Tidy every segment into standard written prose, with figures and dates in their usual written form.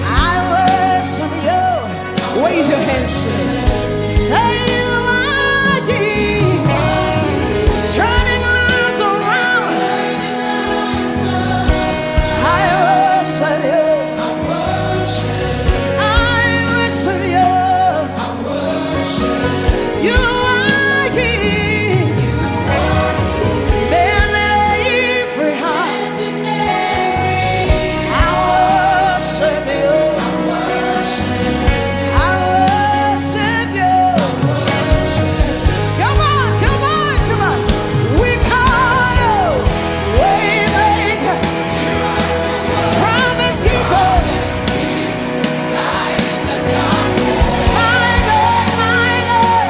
I worship you. Wave your hands to me. Say you are here, turning lives around. I worship you. I worship you. You are here, bending every heart. I worship you. I worship you. Come on, come on, come on. We call you Waymaker, Promise Keeper. My God, my God.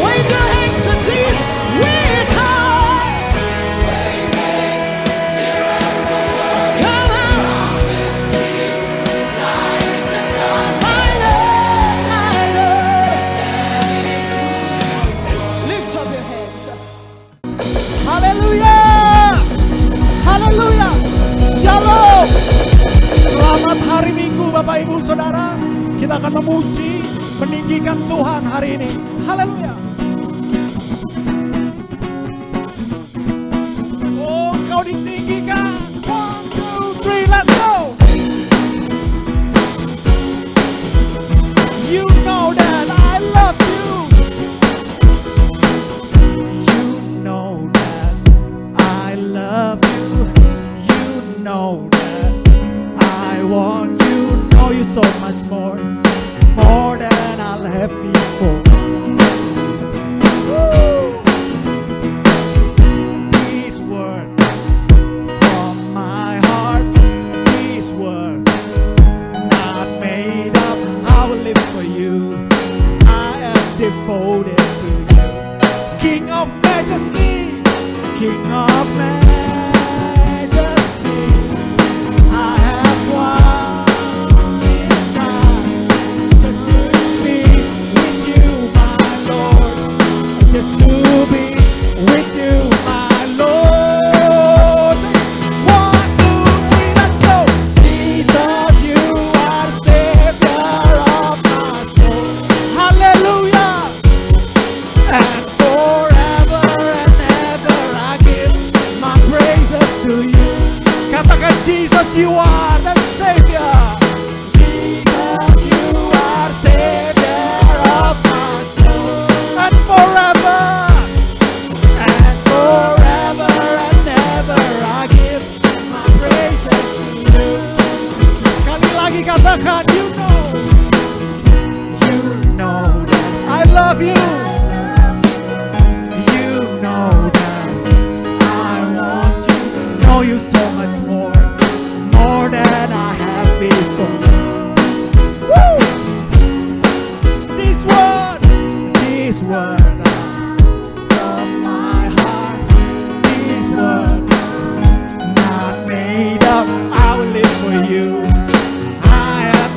Wave your hands to Jesus. We call. Come on. My God, my God. Lift up your hands. Haleluya. Haleluya. Shalom. Selamat hari Minggu Bapak Ibu Saudara. Kita akan memuji, meninggikan Tuhan hari ini. Haleluya. Oh, Kau ditinggikan. 1, 2, 3, let's go. You know that I love you. You know that I love you. You know that I want to know you so much more than I'll have before. Woo! These words from my heart, these words not made up. I will live for you. I am devoted to you. King of majesty, King of majesty. I have one desire, just to be with you, my Lord. Just to be with you, my Lord. 1, 2, 3, let's go. Jesus, you are Savior of my soul. Hallelujah. And forever and ever I give my praises to you. Katakan Jesus, you are the Savior. Jesus, you are Savior of my soul. And forever and ever I give my praises to you. Sekali lagi katakan, you know that I love you. You know that I want you to know you so much more than I have before. Woo! This word from my heart, these words not made up. I will live for you. I am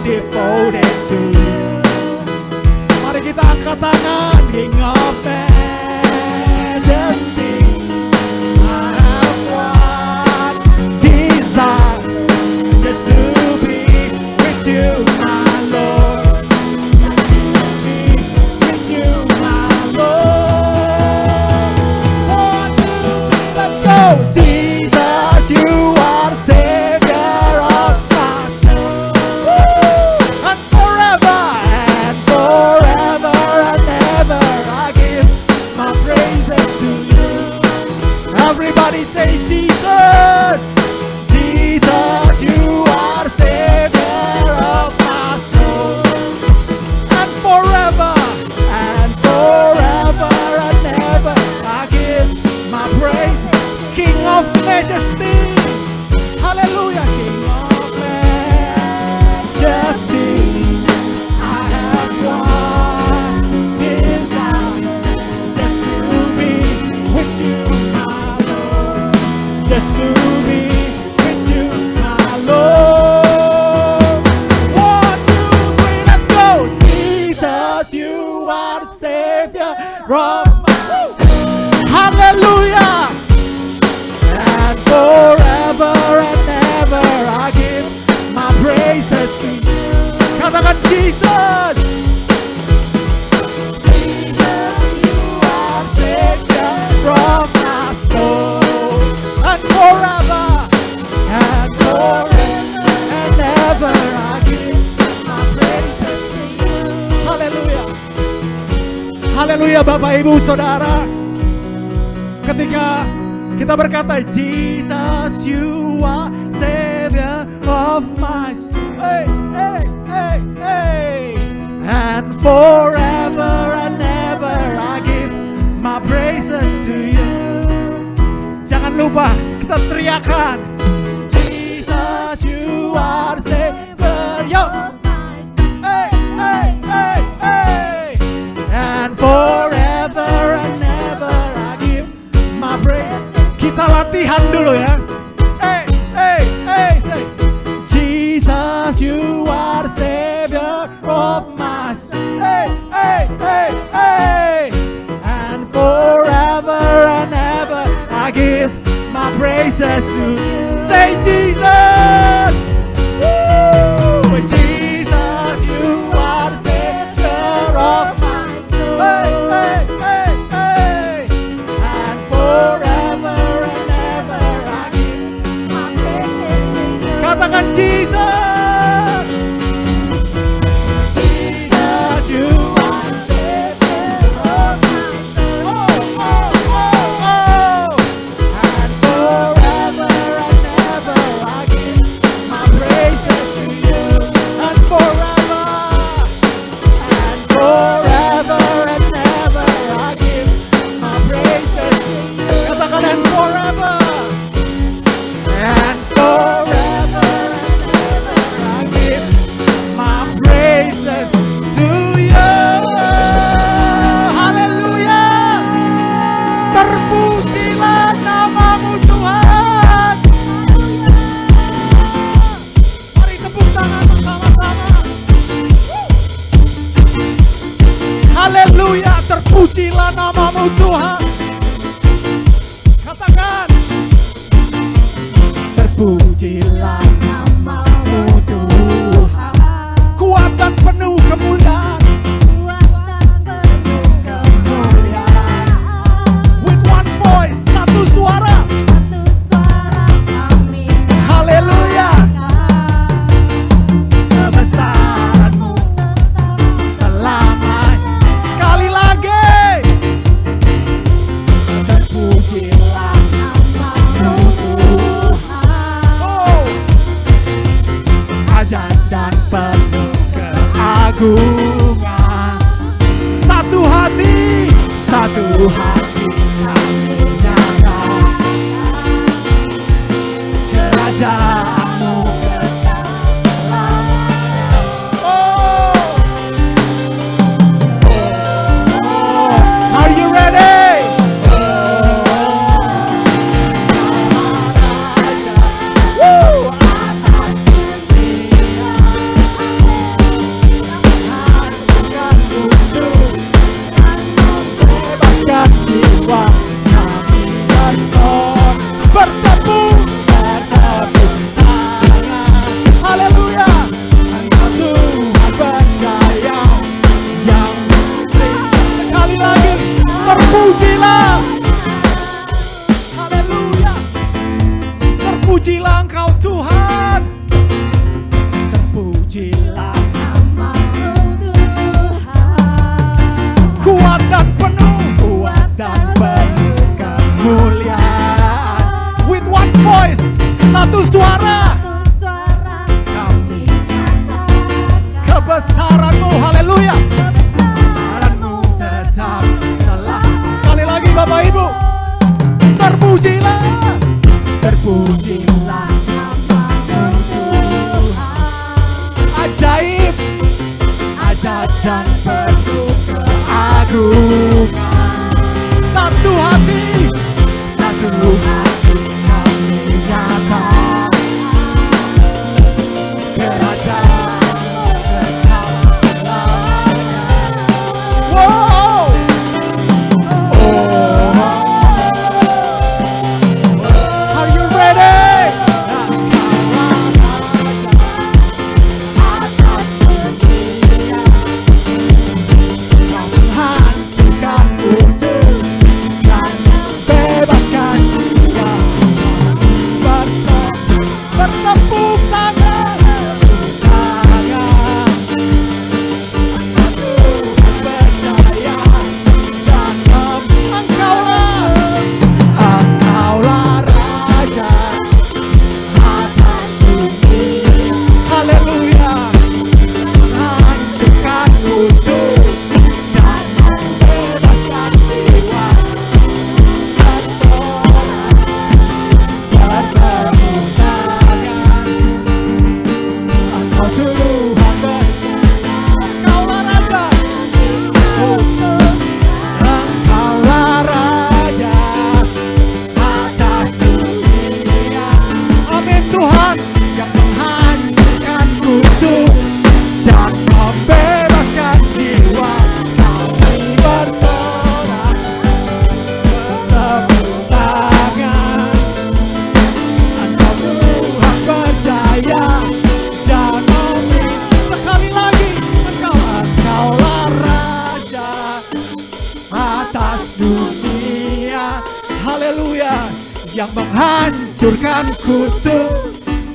Haleluya Bapak Ibu Saudara. Ketika kita berkata Jesus you are Savior of my soul, hey, hey, hey, hey. And forever and ever I give my praises to you. Jangan lupa kita teriakan Jesus you are Savior, yo. Hey, hey, hey, hey. And forever and ever I give my praise. Kita latihan dulu ya. Hey, hey, hey, say Jesus you are Savior of my soul. Hey, hey, hey, hey. And forever and ever I give my praises to you. Say Jesus. Woo! Jesus you are Savior of my soul. Hey, hey, hey, hey. And forever and ever I give my praises to you. Katakan Jesus. Jesus you are Savior of my soul. Oh, oh, oh, oh. And forever and ever I give my praises to you. And forever and ever I give my praises to you. Katakan and forever and forever and ever I give my praises to you. Haleluya. Terpujilah namamu Tuhan. Mari tepuk tangan bersama-sama. Haleluya, terpujilah namamu Tuhan. Katakan terpujilah namamu Tuhan. Kuat dan penuh kemuliaan. With one voice, satu suara. Haleluya. Kebesaranmu selamanya. Sekali lagi. Terpujilah namamu Tuhan. Oh. Ajaib dan penuh keagungan. Satu hati kami nyatakan kerajaanmu kekal selamanya. Oh. Are you ready? Woo! Bebaskan jiwa kami berdoa. Bertepuk tangan. Haleluya. Engkau Tuhan berdaya yang beri. Sekali lagi terpujilah. Haleluya. Terpujilah Engkau Tuhan. Terpujilah kuat dan penuh kemuliaan. With one voice, satu suara. Kami kebesaranmu, haleluya. Kebesaranmu tetap selalu. Sekali lagi Bapak Ibu, terpujilah. Terpujilah namamu Tuhan. Ajaib, ajaib dan penuh keagungan. Satu hati kami nyatakan kerajaanmu kekal selamanya. Wow. Oh. Are you ready? Hancurkan untuk dan bebaskan jiwa yang menghancurkan kutuk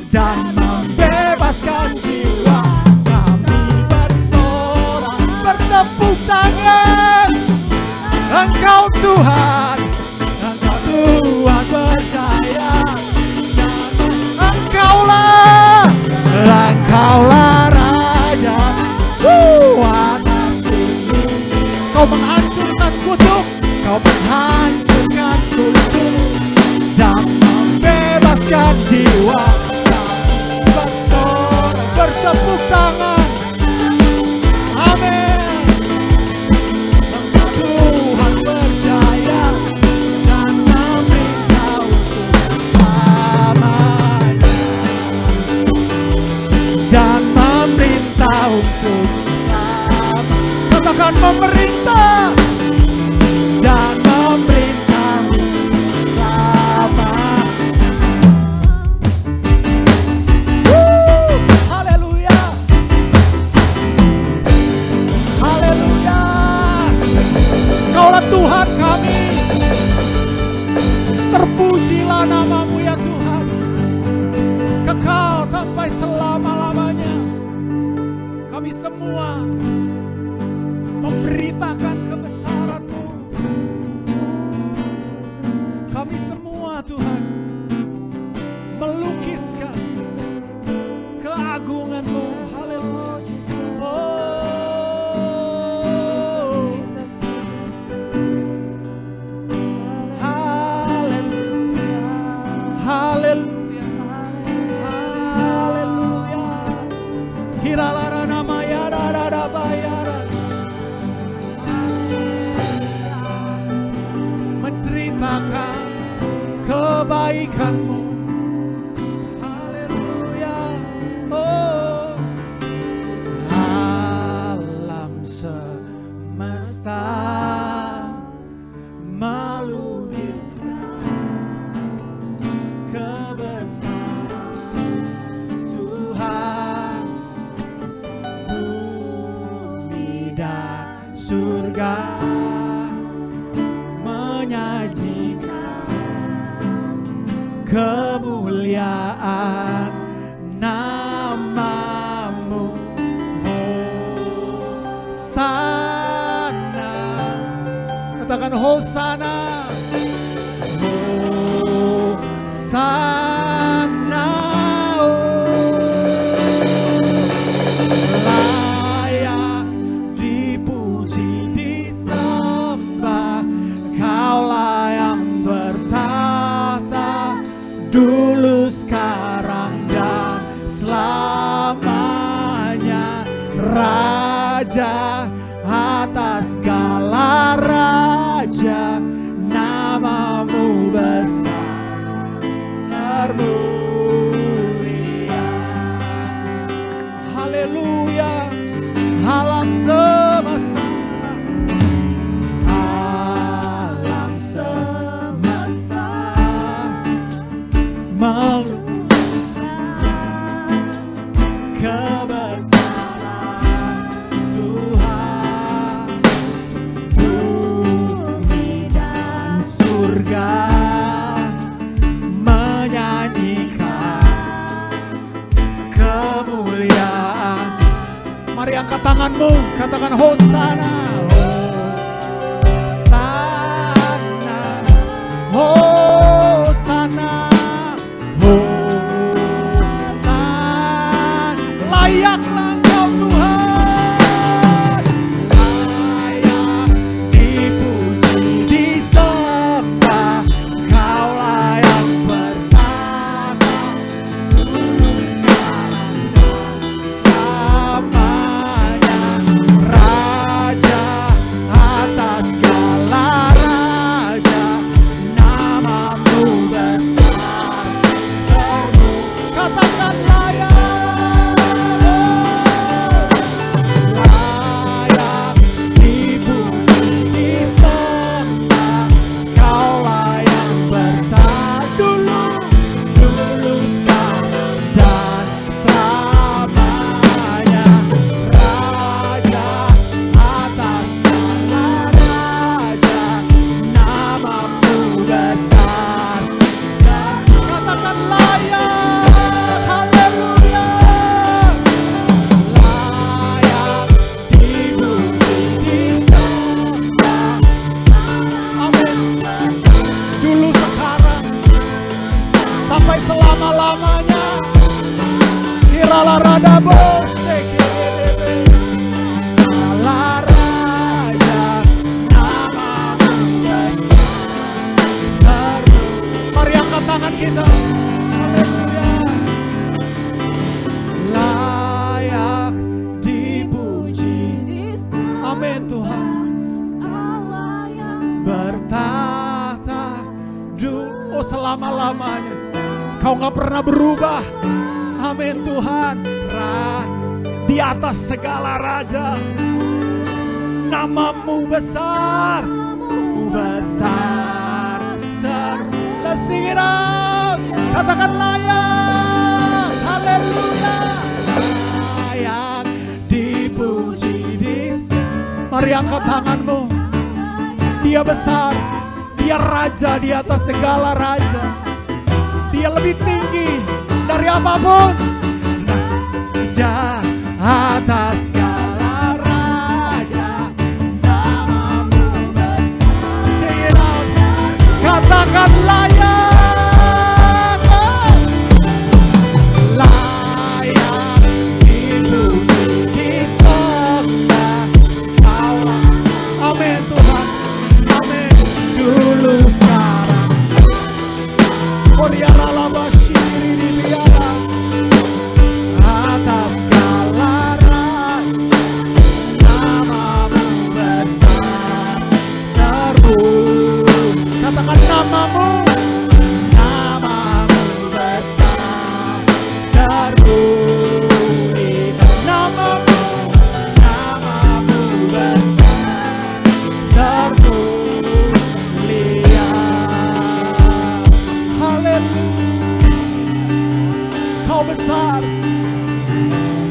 dan membebaskan jiwa. Kami bersorak, bertepuk tangan. Engkau Tuhan, Engkau Tuhan percaya. Engkaulah Raja. Anak tinggi. Kau menghancurkan kutuk, Kau menghancurkan kutuk dan membebaskan jiwa. Bersorak, bertepuk tangan. Amin. Engkau Tuhan percaya dan meminta untuk selamanya. Dan memerintah untuk selamat. Katakan memerintah dan memerintah untuk selamat. Haleluya. Haleluya. Kaulah Tuhan kami. Terpujilah nama-Mu ya Tuhan. Kekal sampai selama-lamanya. Kami semua memberitakan kebesaran-Mu. Kami semua Tuhan melukiskan keagungan-Mu. Haleluya. Haleluya. Haleluya. Kiralara namanya rada bayaran. Menceritakan kebaikan-Mu. Haleluya. Oh. Alam semesta melukiskan kebesaran Tuhan. Bumi dan surga menyanyikan kemuliaan nama-Mu. Hosana. Katakan Hosana. Hosana. Layak dipuji, disembah. Kaulah yang bertahta dulu, sekarang, dan selamanya. Raja atas segala raja, nama-Mu besar termulia. Haleluya. Alam semesta, alam semesta melukiskan kebesaran Tuhan. Bumi dan surga menyanyikan kemuliaan. Mari angkat tanganmu, katakan Hosana. Hosana. Hosana. Hosana. Layaklah Engkau Tuhan. Layak dipuji, disembah. Kaulah yang bertahta dulu, sekarang, dan selamanya. Raja Ada bose kerebe. Segala raja namamu besar. Mari angkat tangan kita. Haleluya. Layak dipuji. Amin Tuhan. Bertahta selama-lamanya. Kau gak pernah berubah. Amin Tuhan. Di atas segala raja, namamu besar, besar. Let's sing it out. Katakan layak. Haleluya. Layak dipuji di sini. Mari angkat tanganmu. Dia besar. Dia raja di atas segala raja. Dia lebih tinggi dari apapun. Atas segala raja, namamu besar. Sing it out. Katakan layak. Layak dipuji di segala. Amin Tuhan. Amin. Dulu sekarang. Moriara laba shiri di biara. Atas segala raja, namamu besar terpuji. Katakan namamu. Namamu besar terpuji. Namamu. Namamu besar terpuji. Haleluya. Kau besar,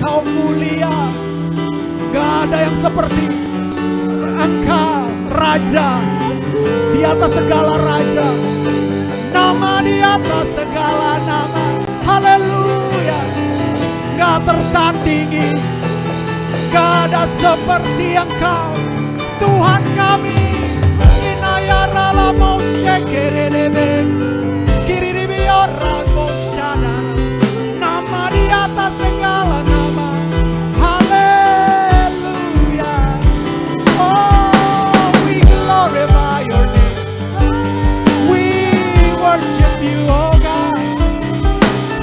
Kau mulia. Gak ada yang seperti Engkau, Raja di atas segala raja, nama di atas segala nama. Haleluya. Gak tertandingi, gak ada seperti Engkau, Tuhan kami. Inayara lamo shekerebe, kiriribi orang mosyada. Nama di atas segala nama. Haleluya. Oh, we glorify your name. We worship you, oh God.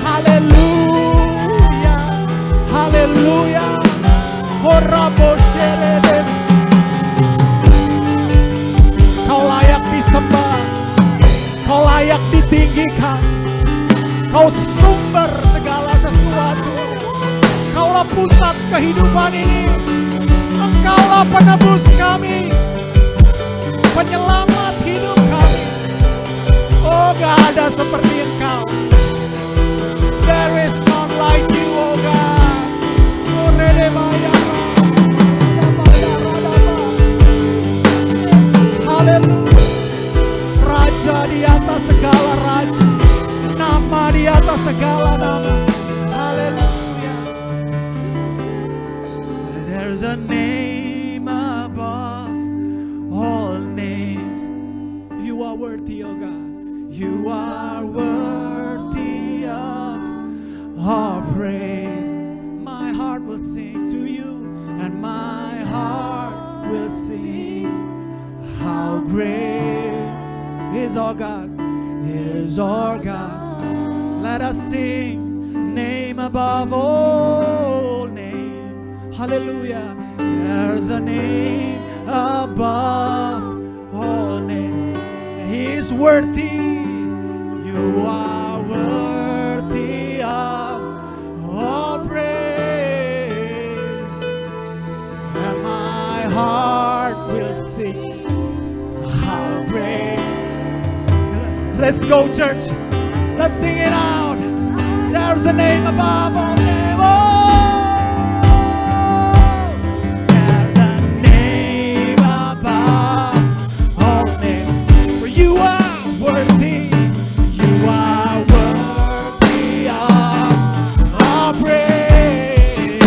Haleluya. Haleluya. Horabo sherebe. Kau layak disembah. Kau layak ditinggikan. Kau sumber segala sesuatu. Kaulah pusat kehidupan ini. Engkaulah penebus kami, penyelamat hidup kami. Oh, gak ada seperti Engkau. There is none like you, oh God. Haleluya. Raja di atas segala raja, nama di atas segala nama. Haleluya. There's a name above all names. You are worthy, oh God. You are worthy of our praise. My heart will sing to you, and my heart will sing. How great is our God, is our God. Let us sing, name above all name. Hallelujah. There's a name above all name. He is worthy. You are worthy of all praise. And my heart will sing. How great. Let's go, church. Let's sing it out. There's a name above all names. There's a name above all names. For you are worthy. You are worthy of our praise.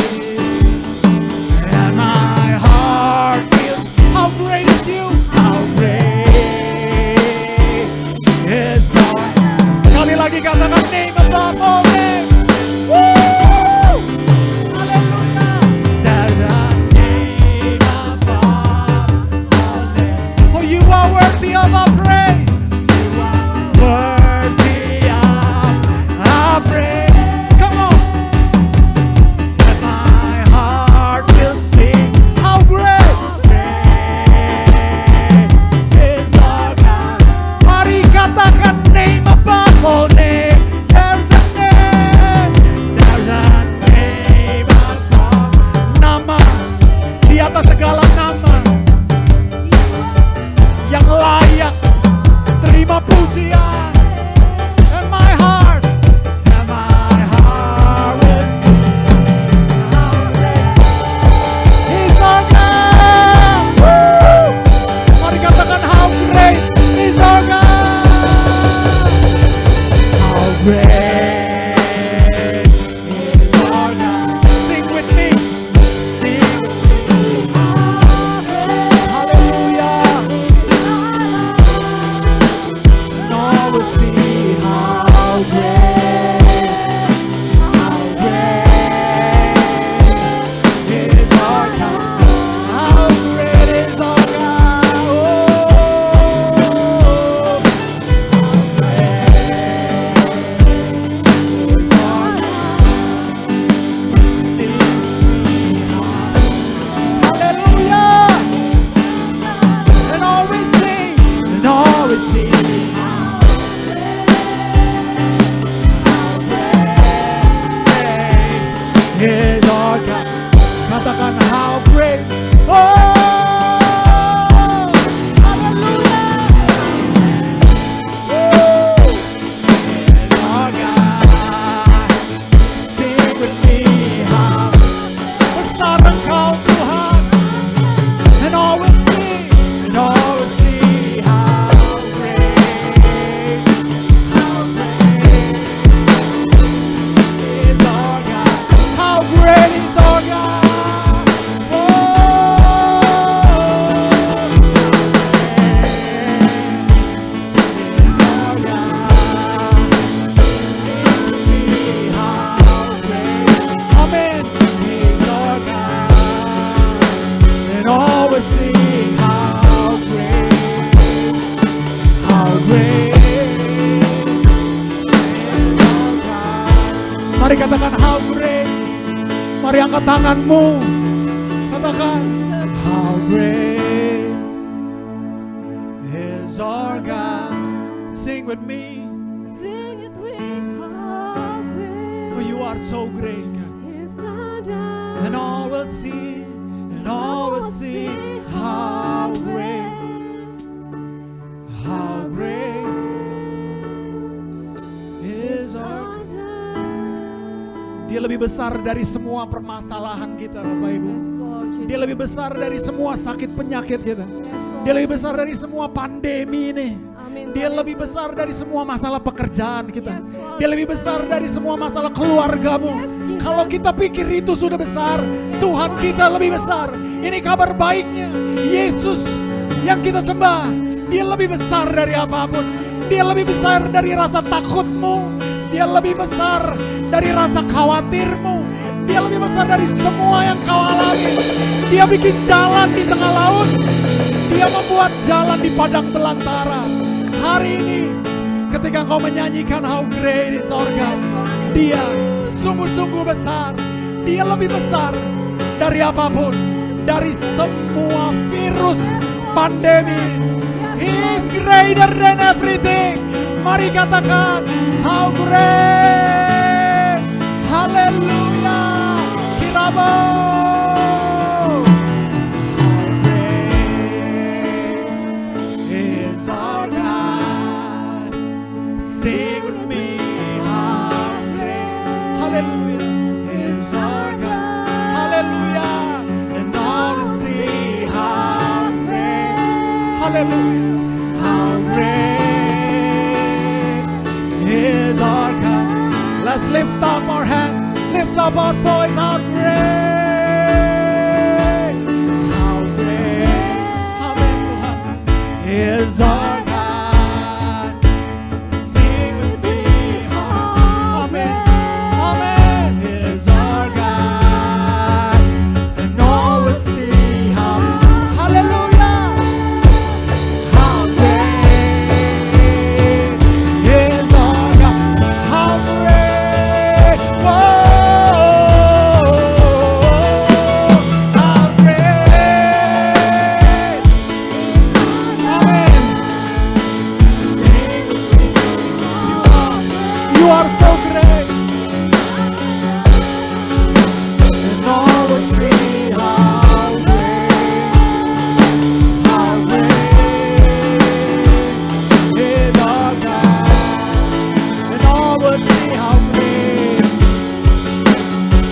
And my heart feels. How great is you? How great is our. Sekali lagi katakan name above all names. Woo! Mari katakan how great. Mari angkat tanganmu. Katakan how great is our God. Sing with me. Sing it with how great For you are so great. is our God. And all will see. And all will see how great. How great is our God. Dia lebih besar dari semua permasalahan kita, Bapak Ibu. Yes, Lord Jesus. Dia lebih besar dari semua sakit penyakit kita. Yes, Lord. Dia lebih besar dari semua pandemi ini. Amin, Dia Tuhan lebih Yesus. besar dari semua masalah pekerjaan kita. Yes, Lord. Dia lebih besar dari semua masalah keluargamu. Yes, Jesus. Kalau kita pikir itu sudah besar, Tuhan kita lebih besar. Ini kabar baiknya. Yesus yang kita sembah, Dia lebih besar dari apapun. Dia lebih besar dari rasa takutmu. Dia lebih besar dari rasa khawatirmu. Dia lebih besar dari semua yang kau alami. Dia bikin jalan di tengah laut. Dia membuat jalan di padang belantara. Hari ini ketika kau menyanyikan how great is our God, Dia sungguh-sungguh besar. Dia lebih besar dari apapun, dari semua virus pandemi. He is greater than everything. Mari katakan how great. Haleluya. Kirabo. How great is our God. Sing with me how great. Hallelujah. Is our God. Hallelujah. And all to see how great. Hallelujah. How great is our God. Let's lift up our hands. Lift up our voice. How great. How great. Hallelujah. Is our God. Sing with me. Amen. Amen. Is our God. And all will see how. Hallelujah. How great is our God. How great. Whoa. How great. Amen. You are so great. And all will see how great is our God. And all will see how great.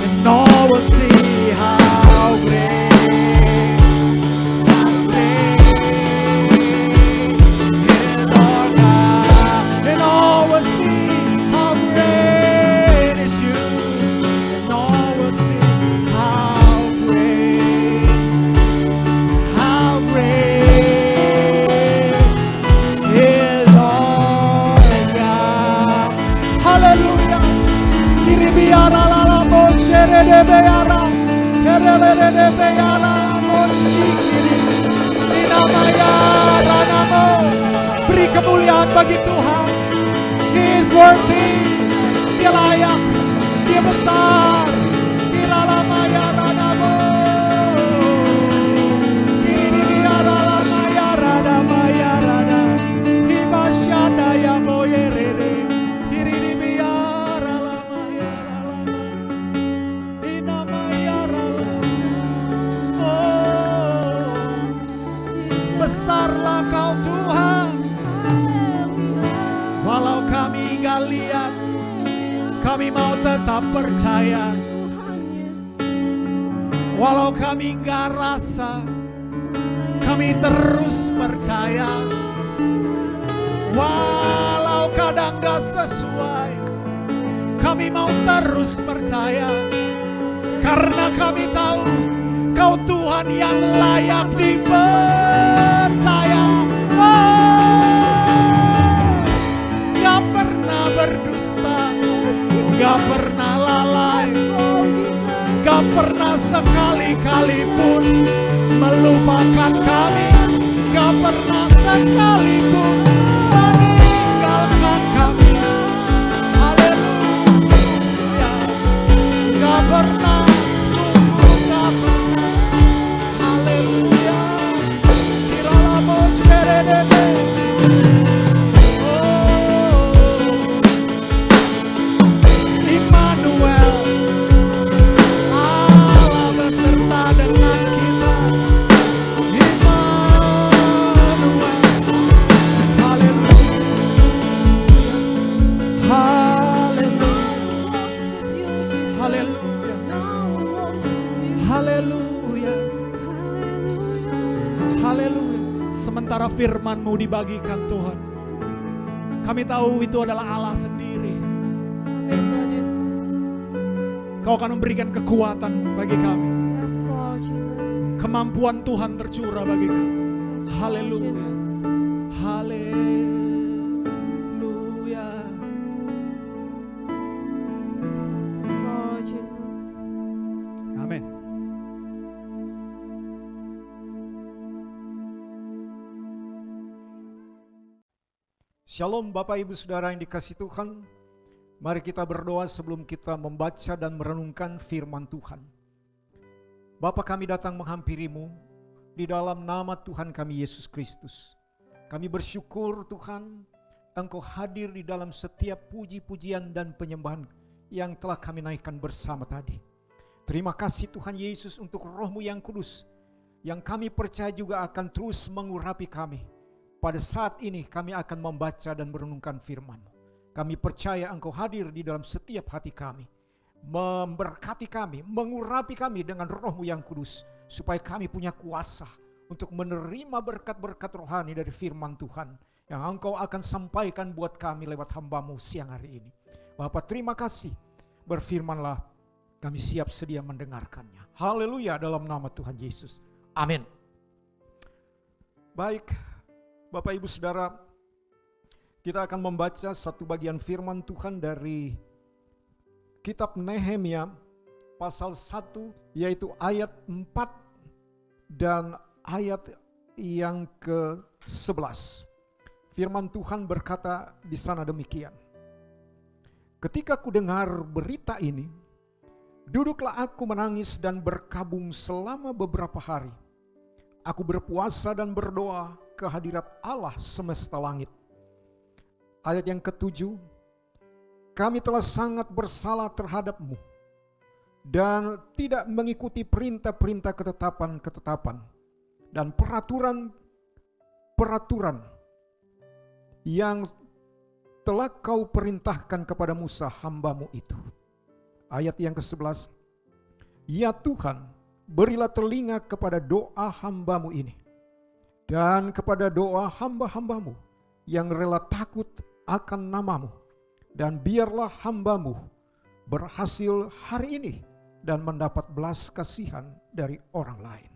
And all will see how great. How great is our God. And all will see how great is you. And all will see how great. How great is our God. Hallelujah. Kiribiara la la boshere de beara. Kerele de beara moshikiri. Dinamaya ranamo. Beri kemuliaan bagi Tuhan. He is worthy. Dia layak. Dia besar. Kiralamaya ranamo. Kiribiara la maya ranamaya rana. Hibashana ya moyerere. Kiribiara la maya rana. Dinamaya rana. Oh, besarlah Kau Tuhan. Walau kami gak lihat, kami mau tetap percaya. Walau kami gak rasa, kami terus percaya. Walau kadang gak sesuai, kami mau terus percaya. Karena kami tahu Kau Tuhan yang layak dipercaya. Gak pernah berdusta, gak pernah lalai, gak pernah sekali-kali pun melupakan kami, gak pernah sekali pun meninggalkan kami. Haleluya. Haleluya. Haleluya. Sementara firman-Mu dibagikan Tuhan, kami tahu itu adalah Allah sendiri. Amin Tuhan Yesus. Kau akan memberikan kekuatan bagi kami. Yes Lord Jesus. Kemampuan Tuhan tercurah bagi kami. Yes, Lord Haleluya. Jesus. Haleluya. Yes Lord Jesus. Amin. Shalom Bapak Ibu Saudara yang dikasihi Tuhan. Mari kita berdoa sebelum kita membaca dan merenungkan firman Tuhan. Bapa, kami datang menghampiri-Mu di dalam nama Tuhan kami Yesus Kristus. Kami bersyukur Tuhan, Engkau hadir di dalam setiap puji-pujian dan penyembahan yang telah kami naikkan bersama tadi. Terima kasih Tuhan Yesus untuk Roh-Mu yang kudus, yang kami percaya juga akan terus mengurapi kami. Pada saat ini kami akan membaca dan merenungkan firman-Mu. Kami percaya Engkau hadir di dalam setiap hati kami, memberkati kami, mengurapi kami dengan Roh-Mu yang kudus, supaya kami punya kuasa untuk menerima berkat-berkat rohani dari firman Tuhan yang Engkau akan sampaikan buat kami lewat hamba-Mu siang hari ini. Bapa, terima kasih. Berfirmanlah, kami siap sedia mendengarkannya. Haleluya, dalam nama Tuhan Yesus. Amin. Baik, Bapak Ibu Saudara, kita akan membaca satu bagian firman Tuhan dari kitab Nehemia pasal 1, yaitu ayat 4 dan ayat yang ke-11. Firman Tuhan berkata di sana demikian. Ketika ku dengar berita ini, duduklah aku menangis dan berkabung selama beberapa hari. Aku berpuasa dan berdoa ke hadirat Allah semesta langit. Ayat yang ke-7, kami telah sangat bersalah terhadap-Mu dan tidak mengikuti perintah-perintah ketetapan-ketetapan dan peraturan-peraturan yang telah Kau perintahkan kepada Musa hamba-Mu itu. Ayat yang ke-11, ya Tuhan, berilah telinga kepada doa hamba-Mu ini dan kepada doa hamba-hamba-Mu yang rela takut akan nama-Mu, dan biarlah hamba-Mu berhasil hari ini dan mendapat belas kasihan dari orang lain.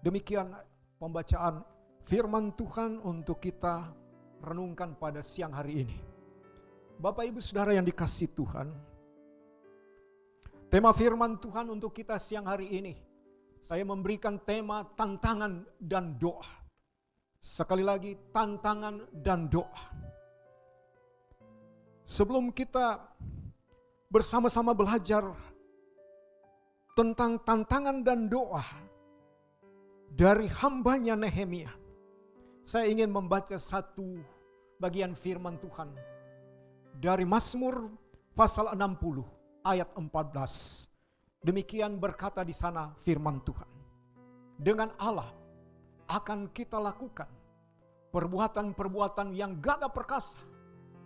Demikian pembacaan firman Tuhan untuk kita renungkan pada siang hari ini. Bapak Ibu Saudara yang dikasihi Tuhan, tema firman Tuhan untuk kita siang hari ini, saya memberikan tema tantangan dan doa. Sekali lagi, tantangan dan doa. Sebelum kita bersama-sama belajar tentang tantangan dan doa dari hambanya Nehemia, saya ingin membaca satu bagian firman Tuhan dari Mazmur pasal 60 ayat 14. Demikian berkata di sana firman Tuhan. Dengan Allah akan kita lakukan perbuatan-perbuatan yang gagah perkasa,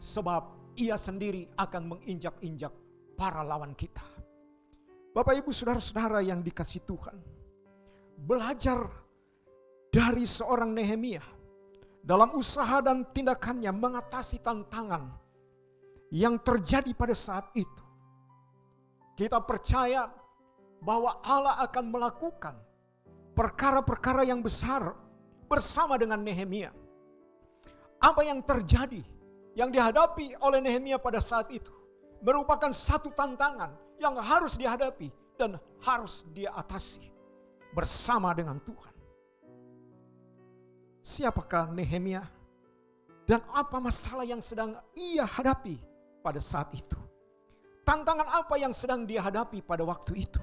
sebab Ia sendiri akan menginjak-injak para lawan kita. Bapak Ibu Saudara-saudara yang dikasihi Tuhan, belajar dari seorang Nehemia dalam usaha dan tindakannya mengatasi tantangan yang terjadi pada saat itu. Kita percaya bahwa Allah akan melakukan perkara-perkara yang besar bersama dengan Nehemia. Apa yang terjadi, yang dihadapi oleh Nehemia pada saat itu, merupakan satu tantangan yang harus dihadapi dan harus dia atasi bersama dengan Tuhan. Siapakah Nehemia dan apa masalah yang sedang ia hadapi pada saat itu? Tantangan apa yang sedang dia hadapi pada waktu itu?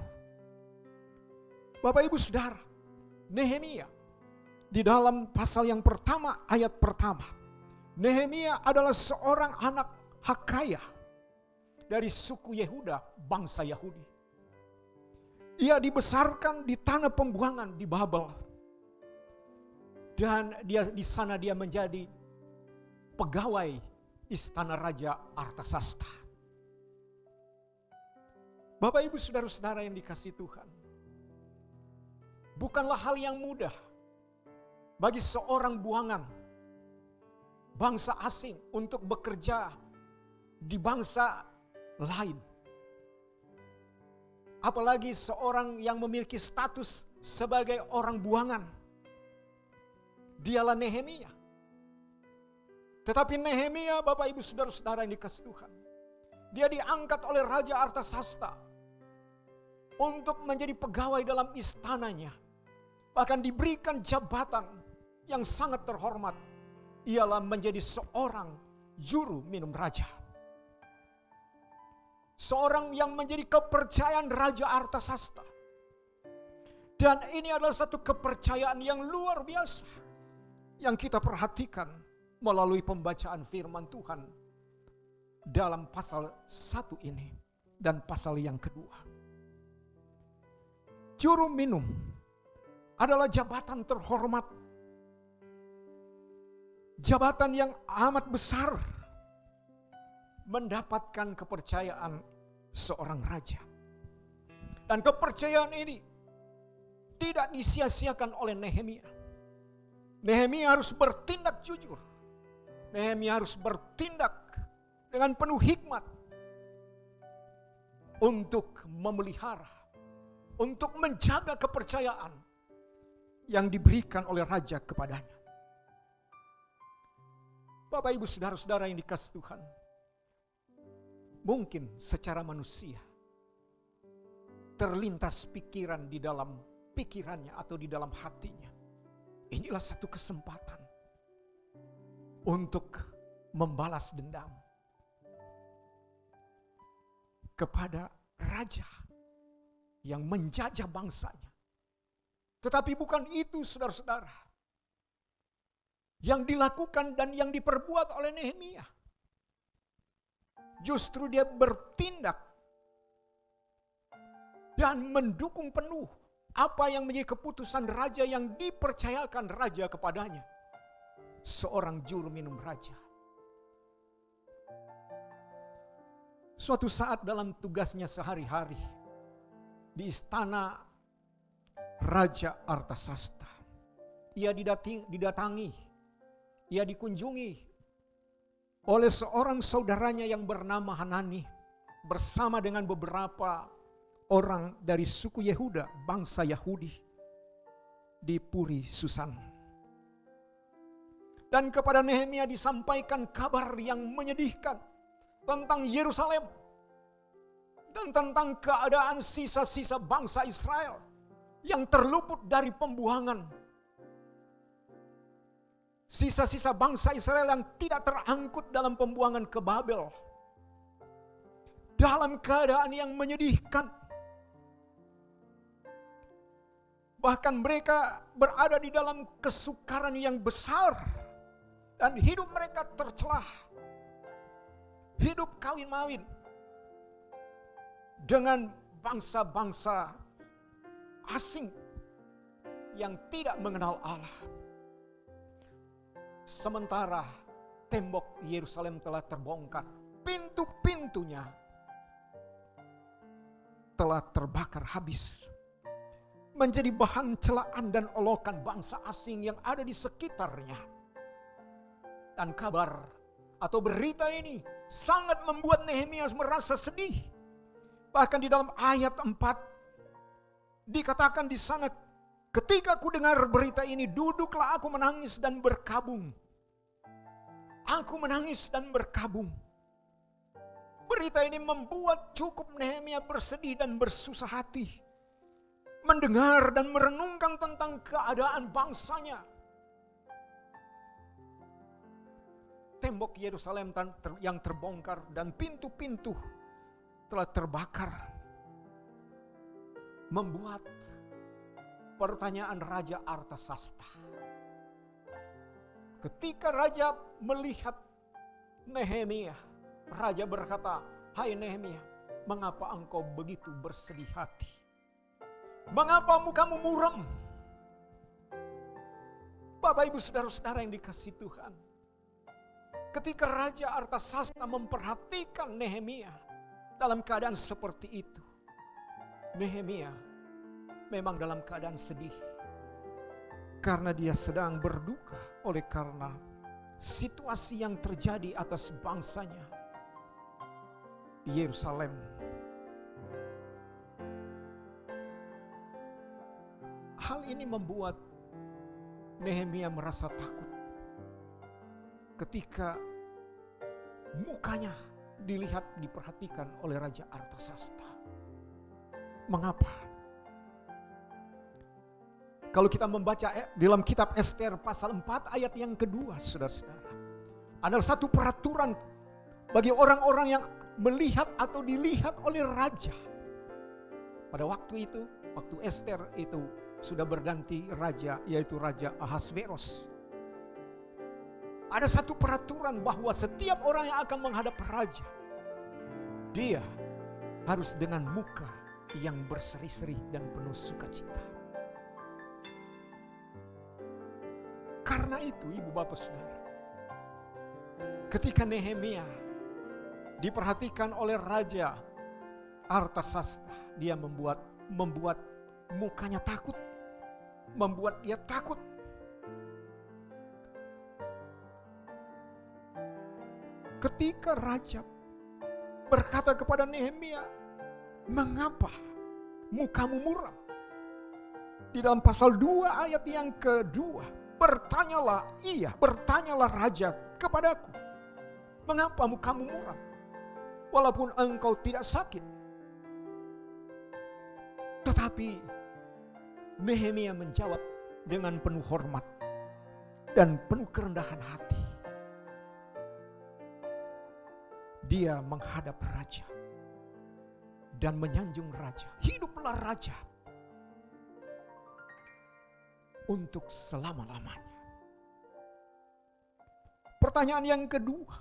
Bapak Ibu Saudara, Nehemia di dalam pasal yang pertama, ayat pertama, Nehemia adalah seorang anak Hakaya dari suku Yehuda, bangsa Yahudi. Ia dibesarkan di tanah pembuangan di Babel. Dan di sana dia menjadi pegawai istana Raja Artasasta. Bapak Ibu Saudara-saudara yang dikasihi Tuhan, bukanlah hal yang mudah bagi seorang buangan bangsa asing untuk bekerja di bangsa lain. Apalagi seorang yang memiliki status sebagai orang buangan. Dialah Nehemia. Tetapi Nehemia, Bapak Ibu Saudara-saudara yang dikasihi Tuhan, dia diangkat oleh Raja Artasasta untuk menjadi pegawai dalam istananya. Bahkan diberikan jabatan yang sangat terhormat. Ialah menjadi seorang juru minum raja. Seorang yang menjadi kepercayaan Raja Artasasta. Dan ini adalah satu kepercayaan yang luar biasa yang kita perhatikan melalui pembacaan firman Tuhan dalam pasal 1 ini dan pasal yang kedua. Juru minum adalah jabatan terhormat, jabatan yang amat besar, mendapatkan kepercayaan seorang raja. Dan kepercayaan ini tidak disia-siakan oleh Nehemia. Nehemia harus bertindak jujur. Nehemia harus bertindak dengan penuh hikmat untuk memelihara, untuk menjaga kepercayaan yang diberikan oleh raja kepadanya. Bapak Ibu Saudara-saudara yang dikasihi Tuhan, mungkin secara manusia terlintas pikiran di dalam pikirannya atau di dalam hatinya. Inilah satu kesempatan untuk membalas dendam kepada raja yang menjajah bangsanya. Tetapi bukan itu, saudara-saudara, yang dilakukan dan yang diperbuat oleh Nehemia. Justru dia bertindak dan mendukung penuh apa yang menjadi keputusan raja yang dipercayakan raja kepadanya. Seorang juru minum raja. Suatu saat dalam tugasnya sehari-hari di istana Raja Artasasta, ia didatangi, ia dikunjungi oleh seorang saudaranya yang bernama Hanani bersama dengan beberapa orang dari suku Yehuda, bangsa Yahudi di Puri Susan. Dan kepada Nehemia disampaikan kabar yang menyedihkan tentang Yerusalem dan tentang keadaan sisa-sisa bangsa Israel yang terluput dari pembuangan. Sisa-sisa bangsa Israel yang tidak terangkut dalam pembuangan ke Babel. Dalam keadaan yang menyedihkan. Bahkan mereka berada di dalam kesukaran yang besar. Dan hidup mereka tercelah. Hidup kawin-mawin. Dengan bangsa-bangsa asing yang tidak mengenal Allah. Sementara tembok Yerusalem telah terbongkar, pintu-pintunya telah terbakar habis, menjadi bahan celaan dan olokan bangsa asing yang ada di sekitarnya. Dan kabar atau berita ini sangat membuat Nehemia merasa sedih. Bahkan di dalam ayat 4 dikatakan di sana, ketika ku dengar berita ini, duduklah aku menangis dan berkabung. Aku menangis dan berkabung. Berita ini membuat cukup Nehemia bersedih dan bersusah hati. Mendengar dan merenungkan tentang keadaan bangsanya. Tembok Yerusalem yang terbongkar dan pintu-pintu telah terbakar. Membuat pertanyaan Raja Artasasta. Ketika raja melihat Nehemia, raja berkata, "Hai Nehemia, mengapa engkau begitu bersedih hati? Mengapa mukamu muram?" Bapak Ibu Saudara-saudara yang dikasihi Tuhan, ketika Raja Artasasta memang dalam keadaan sedih. Karena dia sedang berduka oleh karena situasi yang terjadi atas bangsanya di Yerusalem. Hal ini membuat Nehemia merasa takut ketika mukanya dilihat, diperhatikan oleh Raja Artasasta. Mengapa? Kalau kita membaca dalam kitab Ester pasal 4 ayat yang kedua, saudara-saudara, adalah satu peraturan bagi orang-orang yang melihat atau dilihat oleh raja. Pada waktu itu, waktu Ester itu sudah berganti raja, yaitu Raja Ahasveros. Ada satu peraturan bahwa setiap orang yang akan menghadap raja, dia harus dengan muka yang berseri-seri dan penuh sukacita. Karena itu, ibu bapak saudara, ketika Nehemia diperhatikan oleh Raja Artasasta, dia membuat mukanya takut, membuat dia takut. Ketika raja berkata kepada Nehemia, "Mengapa mukamu muram?" Di dalam pasal 2 ayat yang kedua, bertanyalah raja kepadaku, "Mengapa mukamu muram, walaupun engkau tidak sakit?" Tetapi Nehemia menjawab dengan penuh hormat dan penuh kerendahan hati. Dia menghadap raja dan menyanjung raja. Hiduplah raja untuk selama-lamanya. Pertanyaan yang kedua.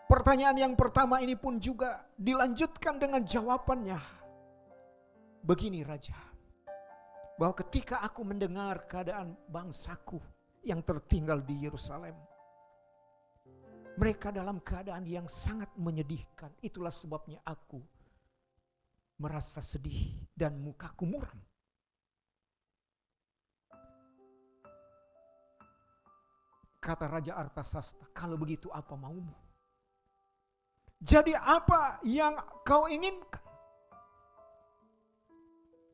Pertanyaan yang pertama ini pun juga dilanjutkan dengan jawabannya. Begini raja, bahwa ketika aku mendengar keadaan bangsaku yang tertinggal di Yerusalem, mereka dalam keadaan yang sangat menyedihkan. Itulah sebabnya aku merasa sedih dan mukaku muram. Kata Raja Artasasta, "Kalau begitu apa maumu? Jadi apa yang kau inginkan?"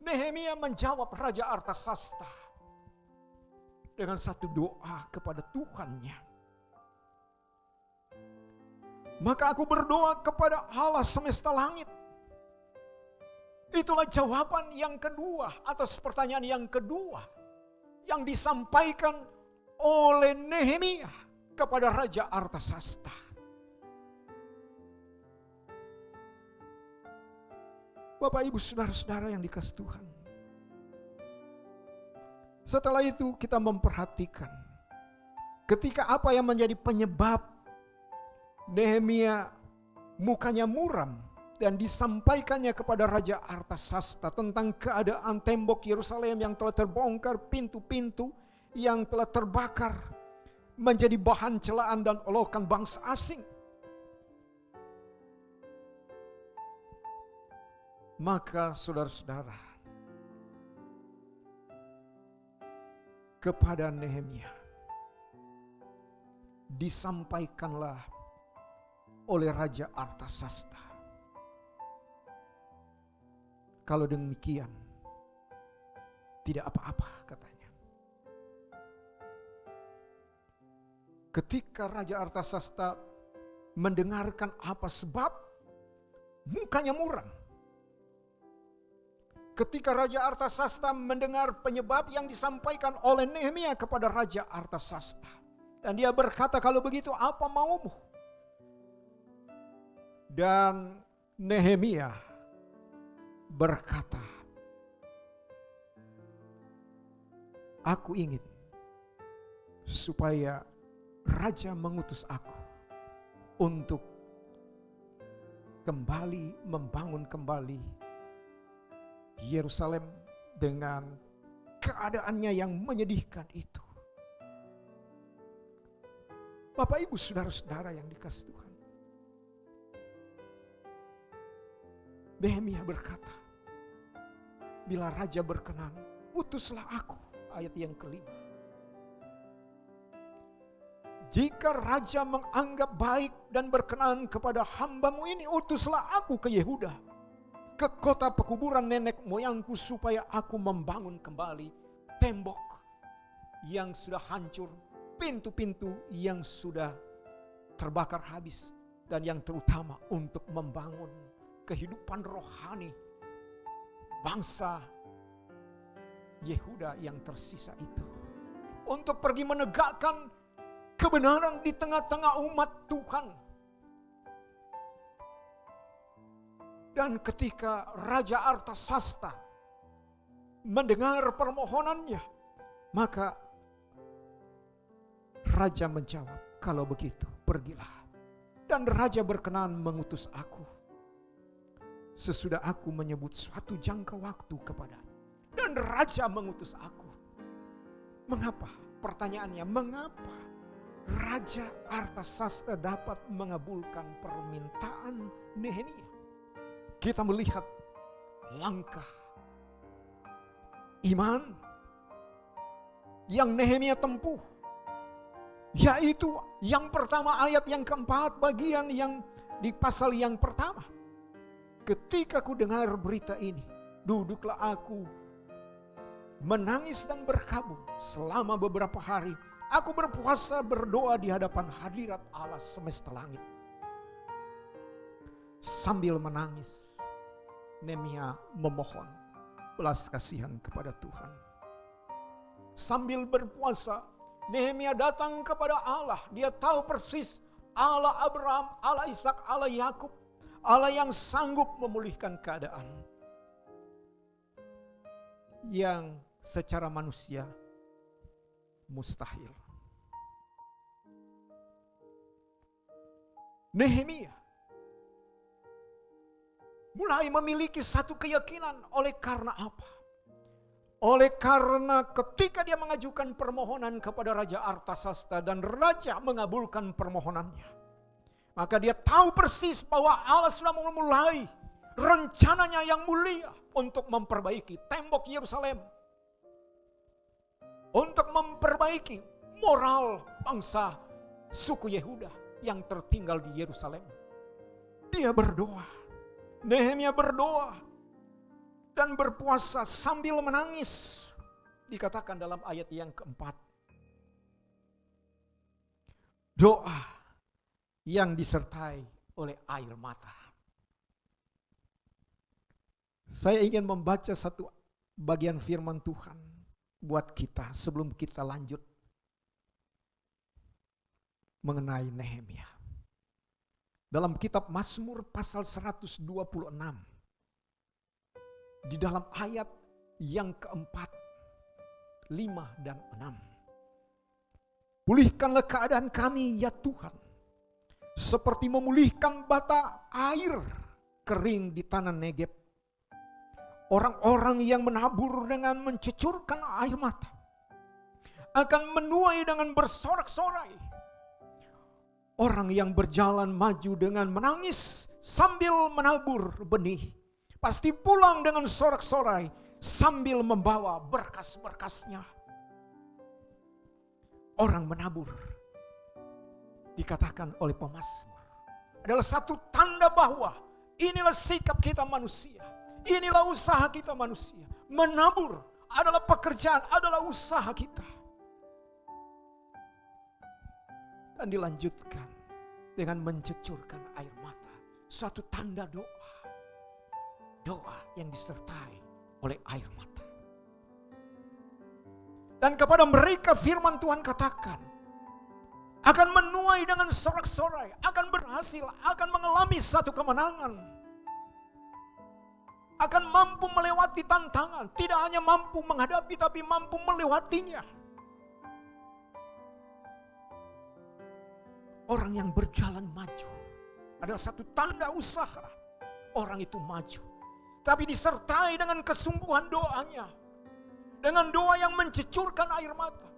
Nehemia menjawab Raja Artasasta dengan satu doa kepada Tuhannya. "Maka aku berdoa kepada Allah semesta langit." Itulah jawaban yang kedua atas pertanyaan yang kedua yang disampaikan oleh Nehemia kepada Raja Artasasta. Bapak, Ibu, saudara-saudara yang dikasihi Tuhan. Setelah itu kita memperhatikan ketika apa yang menjadi penyebab Nehemia mukanya muram dan disampaikannya kepada Raja Artasasta tentang keadaan tembok Yerusalem yang telah terbongkar, pintu-pintu yang telah terbakar menjadi bahan celaan dan olokan bangsa asing. Maka saudara-saudara, kepada Nehemia disampaikanlah oleh Raja Artasasta, "Kalau demikian tidak apa-apa," katanya. Ketika Raja Artasasta mendengarkan apa sebab mukanya muram. Ketika Raja Artasasta mendengar penyebab yang disampaikan oleh Nehemia kepada Raja Artasasta. Dan dia berkata, "Kalau begitu apa maumu?" Dan Nehemia berkata, "Aku ingin supaya Raja mengutus aku untuk kembali membangun kembali Yerusalem dengan keadaannya yang menyedihkan itu." Bapak, Ibu, saudara-saudara yang dikasihi Tuhan. Nehemia berkata, bila raja berkenan, utuslah aku. Ayat yang kelima. Jika raja menganggap baik dan berkenan kepada hambamu ini, utuslah aku ke Yehuda, ke kota pekuburan nenek moyangku, supaya aku membangun kembali tembok yang sudah hancur, pintu-pintu yang sudah terbakar habis, dan yang terutama untuk membangun kehidupan rohani bangsa Yehuda yang tersisa itu, untuk pergi menegakkan kebenaran di tengah-tengah umat Tuhan. Dan ketika Raja Artasasta mendengar permohonannya, maka raja menjawab, kalau begitu pergilah. Dan raja berkenan mengutus aku, sesudah aku menyebut suatu jangka waktu kepadanya. Dan raja mengutus aku. Mengapa? Pertanyaannya, mengapa Raja Artasasta dapat mengabulkan permintaan Nehemia? Kita melihat langkah iman yang Nehemia tempuh, yaitu yang pertama, ayat yang keempat, bagian yang di pasal yang pertama. Ketika ku dengar berita ini, duduklah aku menangis dan berkabung selama beberapa hari. Aku berpuasa berdoa di hadapan hadirat Allah semesta langit. Sambil menangis, Nehemia memohon belas kasihan kepada Tuhan. Sambil berpuasa, Nehemia datang kepada Allah. Dia tahu persis Allah Abraham, Allah Ishak, Allah Yakub, Allah yang sanggup memulihkan keadaan yang secara manusia mustahil. Nehemia mulai memiliki satu keyakinan. Oleh karena apa? Oleh karena ketika dia mengajukan permohonan kepada Raja Artasasta dan raja mengabulkan permohonannya, maka dia tahu persis bahwa Allah sudah memulai rencananya yang mulia untuk memperbaiki tembok Yerusalem, untuk memperbaiki moral bangsa suku Yehuda yang tertinggal di Yerusalem. Dia berdoa, Nehemia berdoa dan berpuasa sambil menangis. Dikatakan dalam ayat yang keempat, doa yang disertai oleh air mata. Saya ingin membaca satu bagian firman Tuhan buat kita sebelum kita lanjut mengenai Nehemia. Dalam kitab Mazmur pasal 126, di dalam ayat yang keempat, 5 dan 6. Pulihkanlah keadaan kami ya Tuhan, seperti memulihkan bata air kering di tanah Negeb. Orang-orang yang menabur dengan mencucurkan air mata akan menuai dengan bersorak-sorai. Orang yang berjalan maju dengan menangis sambil menabur benih, pasti pulang dengan sorak-sorai sambil membawa berkas-berkasnya. Orang menabur, dikatakan oleh pemazmur, adalah satu tanda bahwa inilah sikap kita manusia, inilah usaha kita manusia. Menabur adalah pekerjaan, adalah usaha kita. Dan dilanjutkan dengan mencucurkan air mata, suatu tanda doa. Doa yang disertai oleh air mata. Dan kepada mereka firman Tuhan katakan, akan menuai dengan sorak-sorai, akan berhasil, akan mengalami satu kemenangan. Akan mampu melewati tantangan, tidak hanya mampu menghadapi tapi mampu melewatinya. Orang yang berjalan maju adalah satu tanda usaha. Orang itu maju, tapi disertai dengan kesungguhan doanya. Dengan doa yang mencucurkan air mata.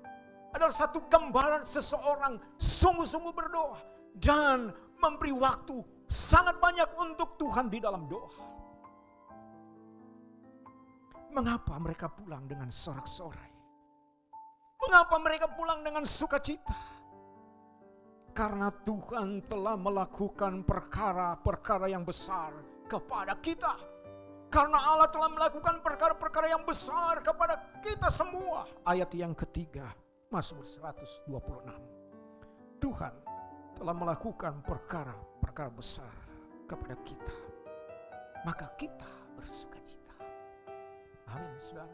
Adalah satu gambaran seseorang sungguh-sungguh berdoa. Dan memberi waktu sangat banyak untuk Tuhan di dalam doa. Mengapa mereka pulang dengan sorak-sorai? Mengapa mereka pulang dengan sukacita? Karena Tuhan telah melakukan perkara-perkara yang besar kepada kita. Karena Allah telah melakukan perkara-perkara yang besar kepada kita semua. Ayat yang ketiga, Mazmur 126. Tuhan telah melakukan perkara-perkara besar kepada kita. Maka kita bersukacita. Amin, saudara.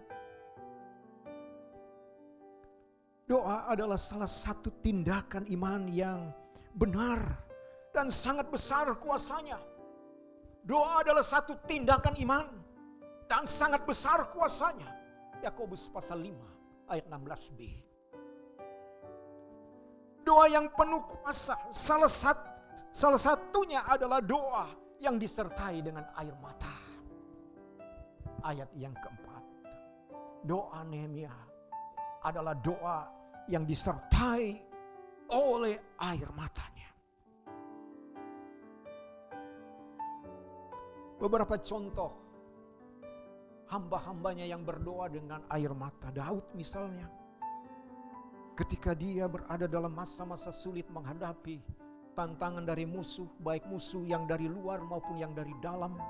Doa adalah salah satu tindakan iman yang benar dan sangat besar kuasanya. Doa adalah satu tindakan iman dan sangat besar kuasanya. Yakobus pasal 5 ayat 16b. Doa yang penuh kuasa, salah satunya adalah doa yang disertai dengan air mata. Ayat yang keempat, doa Nehemia adalah doa yang disertai oleh air matanya. Beberapa contoh hamba-hambanya yang berdoa dengan air mata. Daud misalnya, ketika dia berada dalam masa-masa sulit menghadapi tantangan dari musuh, baik musuh yang dari luar maupun yang dari dalam,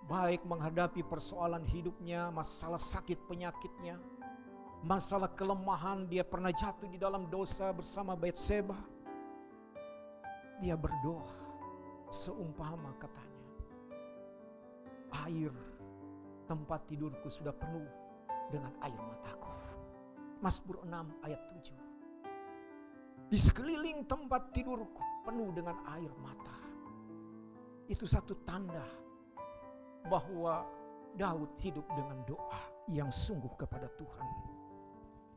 baik menghadapi persoalan hidupnya, masalah sakit penyakitnya, masalah kelemahan, dia pernah jatuh di dalam dosa bersama Batseba. Dia berdoa seumpama katanya, air tempat tidurku sudah penuh dengan air mataku. Mazmur 6 ayat 7. Di sekeliling tempat tidurku penuh dengan air mata. Itu satu tanda bahwa Daud hidup dengan doa yang sungguh kepada Tuhan.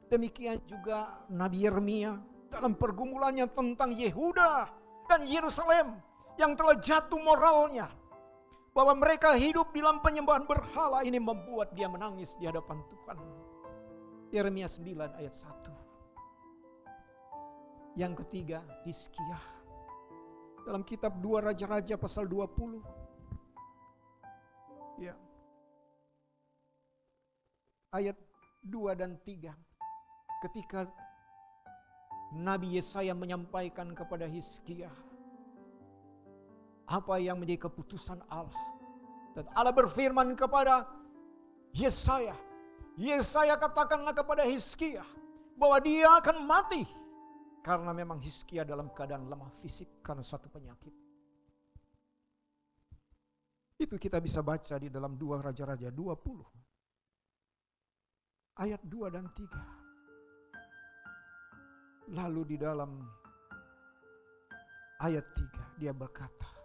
Demikian juga Nabi Yeremia dalam pergumulannya tentang Yehuda dan Yerusalem yang telah jatuh moralnya, bahwa mereka hidup dalam penyembahan berhala, ini membuat dia menangis di hadapan Tuhan. Yeremia 9 ayat 1. Yang ketiga, Hizkia. Dalam kitab 2 Raja-Raja pasal 20. Ya. Ayat 2 dan 3. Ketika Nabi Yesaya menyampaikan kepada Hizkia apa yang menjadi keputusan Allah. Dan Allah berfirman kepada Yesaya. Yesaya katakanlah kepada Hizkia bahwa dia akan mati. Karena memang Hizkia dalam keadaan lemah fisik karena suatu penyakit. Itu kita bisa baca di dalam 2 Raja-Raja 20. Ayat 2 dan 3. Lalu di dalam ayat 3 dia berkata,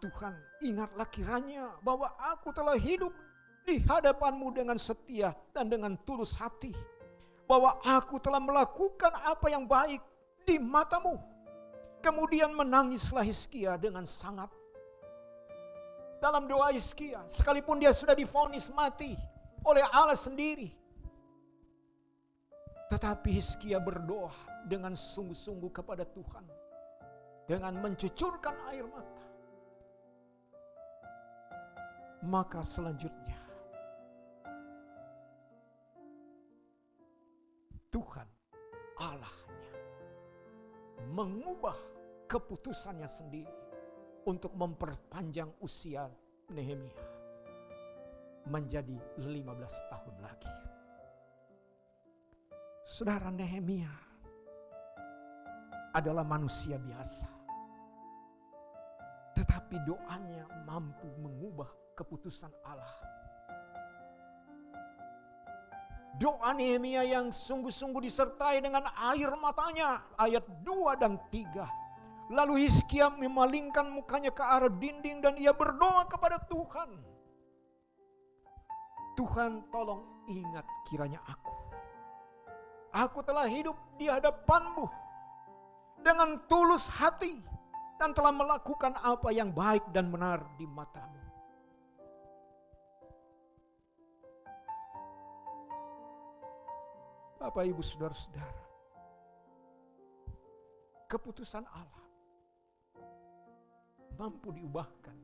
Tuhan, ingatlah kiranya bahwa aku telah hidup di hadapan-Mu dengan setia dan dengan tulus hati. Bahwa aku telah melakukan apa yang baik di mata-Mu. Kemudian menangislah Hizkia dengan sangat. Dalam doa Hizkia, sekalipun dia sudah divonis mati oleh Allah sendiri, tetapi Hizkia berdoa dengan sungguh-sungguh kepada Tuhan. Dengan mencucurkan air mata. Maka selanjutnya Tuhan Allahnya mengubah keputusannya sendiri untuk memperpanjang usia Nehemia menjadi 15 tahun lagi. Saudara, Nehemia adalah manusia biasa, tetapi doanya mampu mengubah keputusan Allah. Doa Nehemia yang sungguh-sungguh disertai dengan air matanya. Ayat 2 dan 3. Lalu Hizkia memalingkan mukanya ke arah dinding dan ia berdoa kepada Tuhan. Tuhan, tolong ingat kiranya aku. Aku telah hidup di hadapan-Mu dengan tulus hati dan telah melakukan apa yang baik dan benar di mata-Mu. Bapak, Ibu, Saudara-saudara, keputusan Allah mampu diubahkan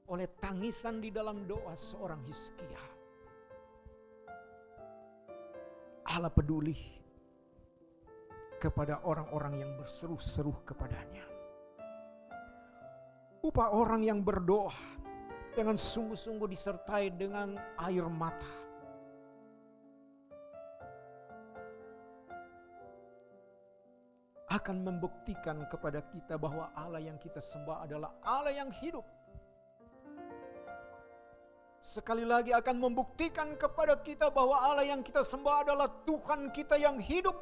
oleh tangisan di dalam doa seorang Hizkia. Allah peduli kepada orang-orang yang berseru-seru kepadanya. Upah orang yang berdoa dengan sungguh-sungguh disertai dengan air mata. Akan membuktikan kepada kita bahwa Allah yang kita sembah adalah Allah yang hidup. Sekali lagi akan membuktikan kepada kita bahwa Allah yang kita sembah adalah Tuhan kita yang hidup.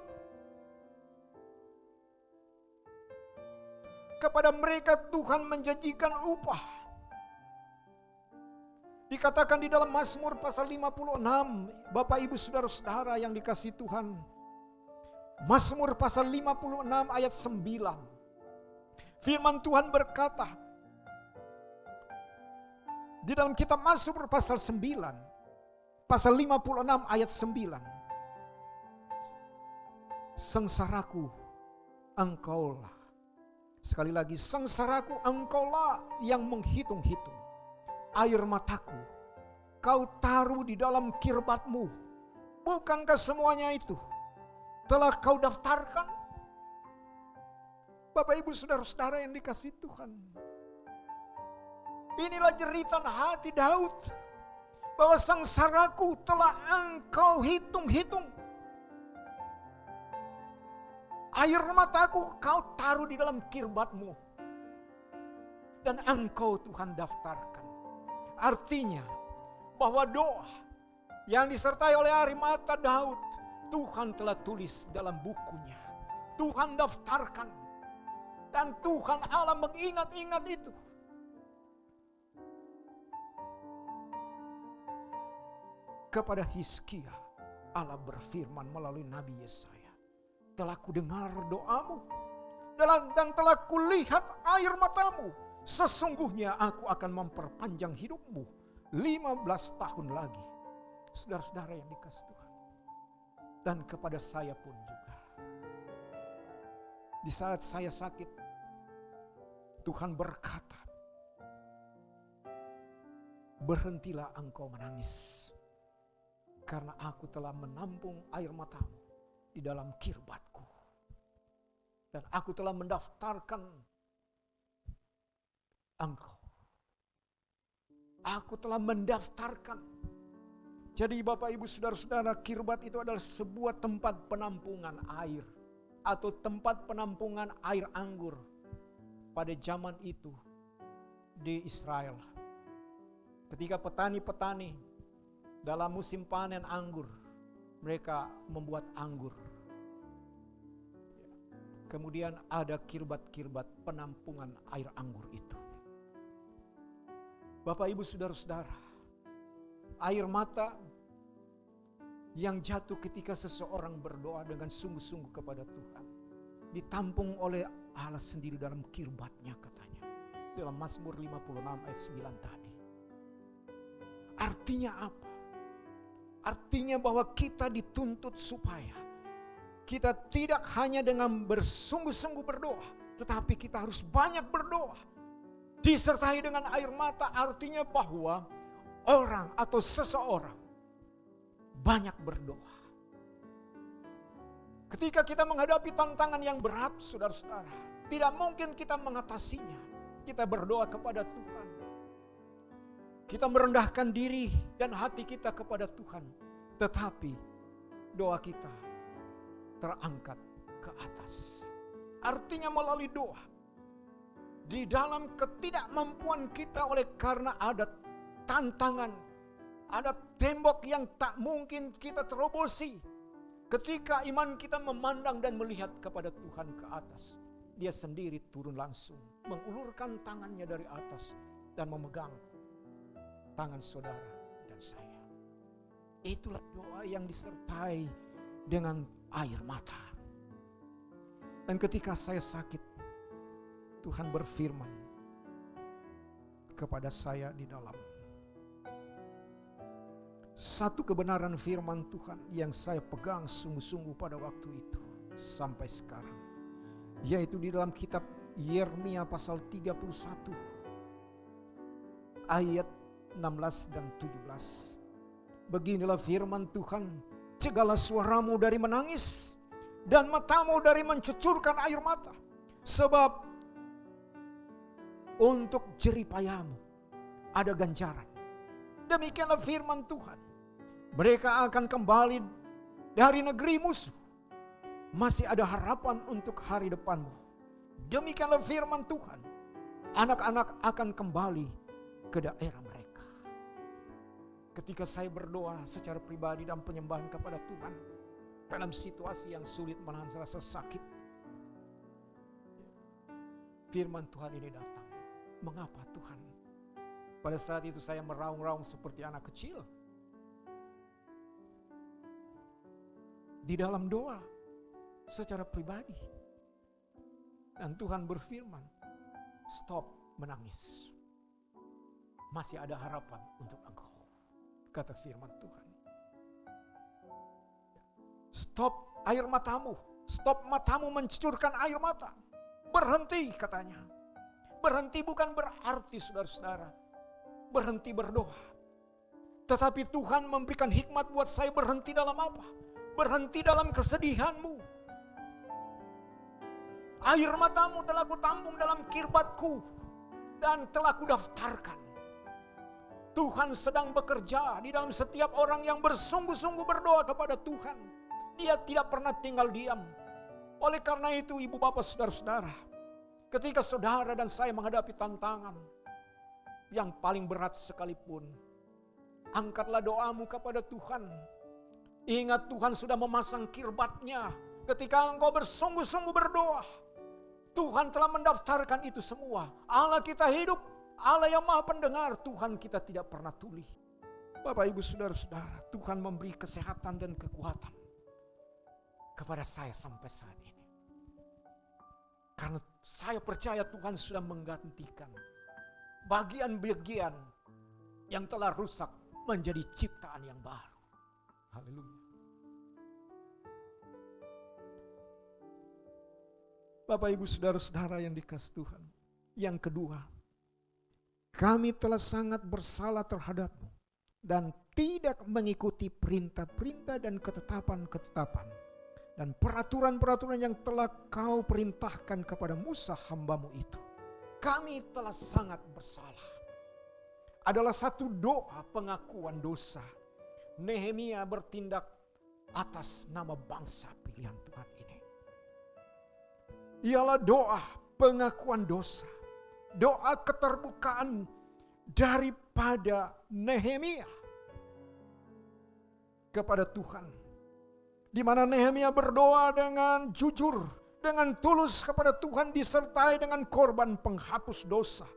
Kepada mereka Tuhan menjanjikan upah. Dikatakan di dalam Mazmur pasal 56, Bapak Ibu Saudara-saudara yang dikasihi Tuhan. Mazmur pasal 56 ayat 9. Firman Tuhan berkata, di dalam kitab Mazmur pasal 9, pasal 56 ayat 9. Sengsaraku engkaulah. Sekali lagi, sengsaraku engkaulah yang menghitung-hitung. Air mataku kau taruh di dalam kirbatmu. Bukankah semuanya itu telah kau daftarkan? Bapak Ibu Saudara-saudara yang dikasihi Tuhan. Inilah jeritan hati Daud, bahwa sengsaraku telah engkau hitung-hitung. Air mataku kau taruh di dalam kirbatmu. Dan engkau Tuhan daftarkan. Artinya bahwa doa yang disertai oleh air mata Daud, Tuhan telah tulis dalam bukunya. Tuhan daftarkan. Dan Tuhan Allah mengingat-ingat itu. Kepada Hizkia, Allah berfirman melalui Nabi Yesaya, telah kudengar doamu dan telah kulihat air matamu. Sesungguhnya aku akan memperpanjang hidupmu 15 tahun lagi. Saudara-saudara yang dikasihi Tuhan. Dan kepada saya pun juga. Di saat saya sakit, Tuhan berkata, berhentilah engkau menangis. Karena aku telah menampung air matamu di dalam kirbatku. Dan aku telah mendaftarkan engkau. Aku telah mendaftarkan. Jadi Bapak Ibu Saudara-saudara, kirbat itu adalah sebuah tempat penampungan air. Atau tempat penampungan air anggur. Pada zaman itu di Israel. Ketika petani-petani dalam musim panen anggur, mereka membuat anggur. Kemudian ada kirbat-kirbat penampungan air anggur itu. Bapak Ibu Saudara-saudara, air mata yang jatuh ketika seseorang berdoa dengan sungguh-sungguh kepada Tuhan, ditampung oleh Allah sendiri dalam kirbatnya katanya. Dalam Mazmur 56 ayat 9 tadi. Artinya apa? Artinya bahwa kita dituntut supaya kita tidak hanya dengan bersungguh-sungguh berdoa, tetapi kita harus banyak berdoa. Disertai dengan air mata, artinya bahwa orang atau seseorang banyak berdoa. Ketika kita menghadapi tantangan yang berat, saudara-saudara, tidak mungkin kita mengatasinya. Kita berdoa kepada Tuhan. Kita merendahkan diri dan hati kita kepada Tuhan. Tetapi doa kita terangkat ke atas. Artinya melalui doa. Di dalam ketidakmampuan kita oleh karena ada tantangan. Ada tembok yang tak mungkin kita terobosi. Ketika iman kita memandang dan melihat kepada Tuhan ke atas. Dia sendiri turun langsung. Mengulurkan tangannya dari atas. Dan memegang tangan saudara dan saya. Itulah doa yang disertai dengan air mata. Dan ketika saya sakit, Tuhan berfirman kepada saya di dalam satu kebenaran firman Tuhan yang saya pegang sungguh-sungguh pada waktu itu sampai sekarang. Yaitu di dalam kitab Yeremia pasal 31. ayat 16 dan 17. Beginilah firman Tuhan, cegahlah suaramu dari menangis dan matamu dari mencucurkan air mata, sebab untuk jeripayamu ada ganjaran. Demikianlah firman Tuhan. Mereka akan kembali dari negeri musuh. Masih ada harapan untuk hari depanmu. Demikianlah firman Tuhan. Anak-anak akan kembali ke daerah mereka. Ketika saya berdoa secara pribadi dan penyembahan kepada Tuhan dalam situasi yang sulit menahan rasa sakit, firman Tuhan ini datang. Mengapa Tuhan? Pada saat itu saya meraung-raung seperti anak kecil. Di dalam doa secara pribadi. Dan Tuhan berfirman, stop menangis. Masih ada harapan untuk engkau. Kata firman Tuhan. Stop air matamu. Stop matamu mencucurkan air mata. Berhenti katanya. Berhenti bukan berarti saudara-saudara berhenti berdoa. Tetapi Tuhan memberikan hikmat buat saya berhenti dalam apa? Berhenti dalam kesedihanmu. Air matamu telah kutampung dalam kirbatku dan telah kudaftarkan. Tuhan sedang bekerja di dalam setiap orang yang bersungguh-sungguh berdoa kepada Tuhan. Dia tidak pernah tinggal diam. Oleh karena itu ibu bapak saudara-saudara, ketika saudara dan saya menghadapi tantangan yang paling berat sekalipun, angkatlah doamu kepada Tuhan. Ingat Tuhan sudah memasang kirbatnya. Ketika engkau bersungguh-sungguh berdoa, Tuhan telah mendaftarkan itu semua. Allah kita hidup, Allah yang maha pendengar, Tuhan kita tidak pernah tuli. Bapak ibu saudara-saudara, Tuhan memberi kesehatan dan kekuatan kepada saya sampai saat ini. Karena saya percaya Tuhan sudah menggantikan bagian-bagian yang telah rusak menjadi ciptaan yang baru. Haleluya. Bapak ibu saudara-saudara yang dikasihi Tuhan. Yang kedua, kami telah sangat bersalah terhadapmu dan tidak mengikuti perintah-perintah dan ketetapan-ketetapan dan peraturan-peraturan yang telah kau perintahkan kepada Musa hambamu itu. Kami telah sangat bersalah. Adalah satu doa pengakuan dosa. Nehemia bertindak atas nama bangsa pilihan Tuhan ini. Ialah doa pengakuan dosa. Doa keterbukaan daripada Nehemia kepada Tuhan. Di mana Nehemia berdoa dengan jujur, dengan tulus kepada Tuhan disertai dengan korban penghapus dosa.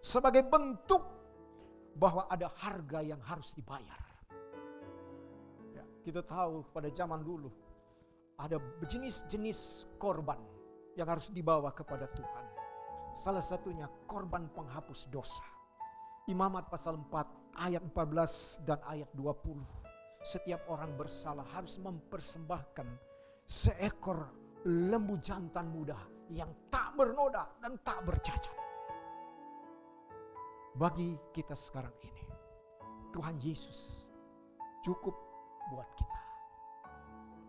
Sebagai bentuk bahwa ada harga yang harus dibayar. Ya, kita tahu pada zaman dulu ada jenis-jenis korban yang harus dibawa kepada Tuhan. Salah satunya korban penghapus dosa. Imamat pasal 4 ayat 14 dan ayat 20. Setiap orang bersalah harus mempersembahkan seekor lembu jantan muda yang tak bernoda dan tak bercacat. Bagi kita sekarang ini, Tuhan Yesus cukup buat kita.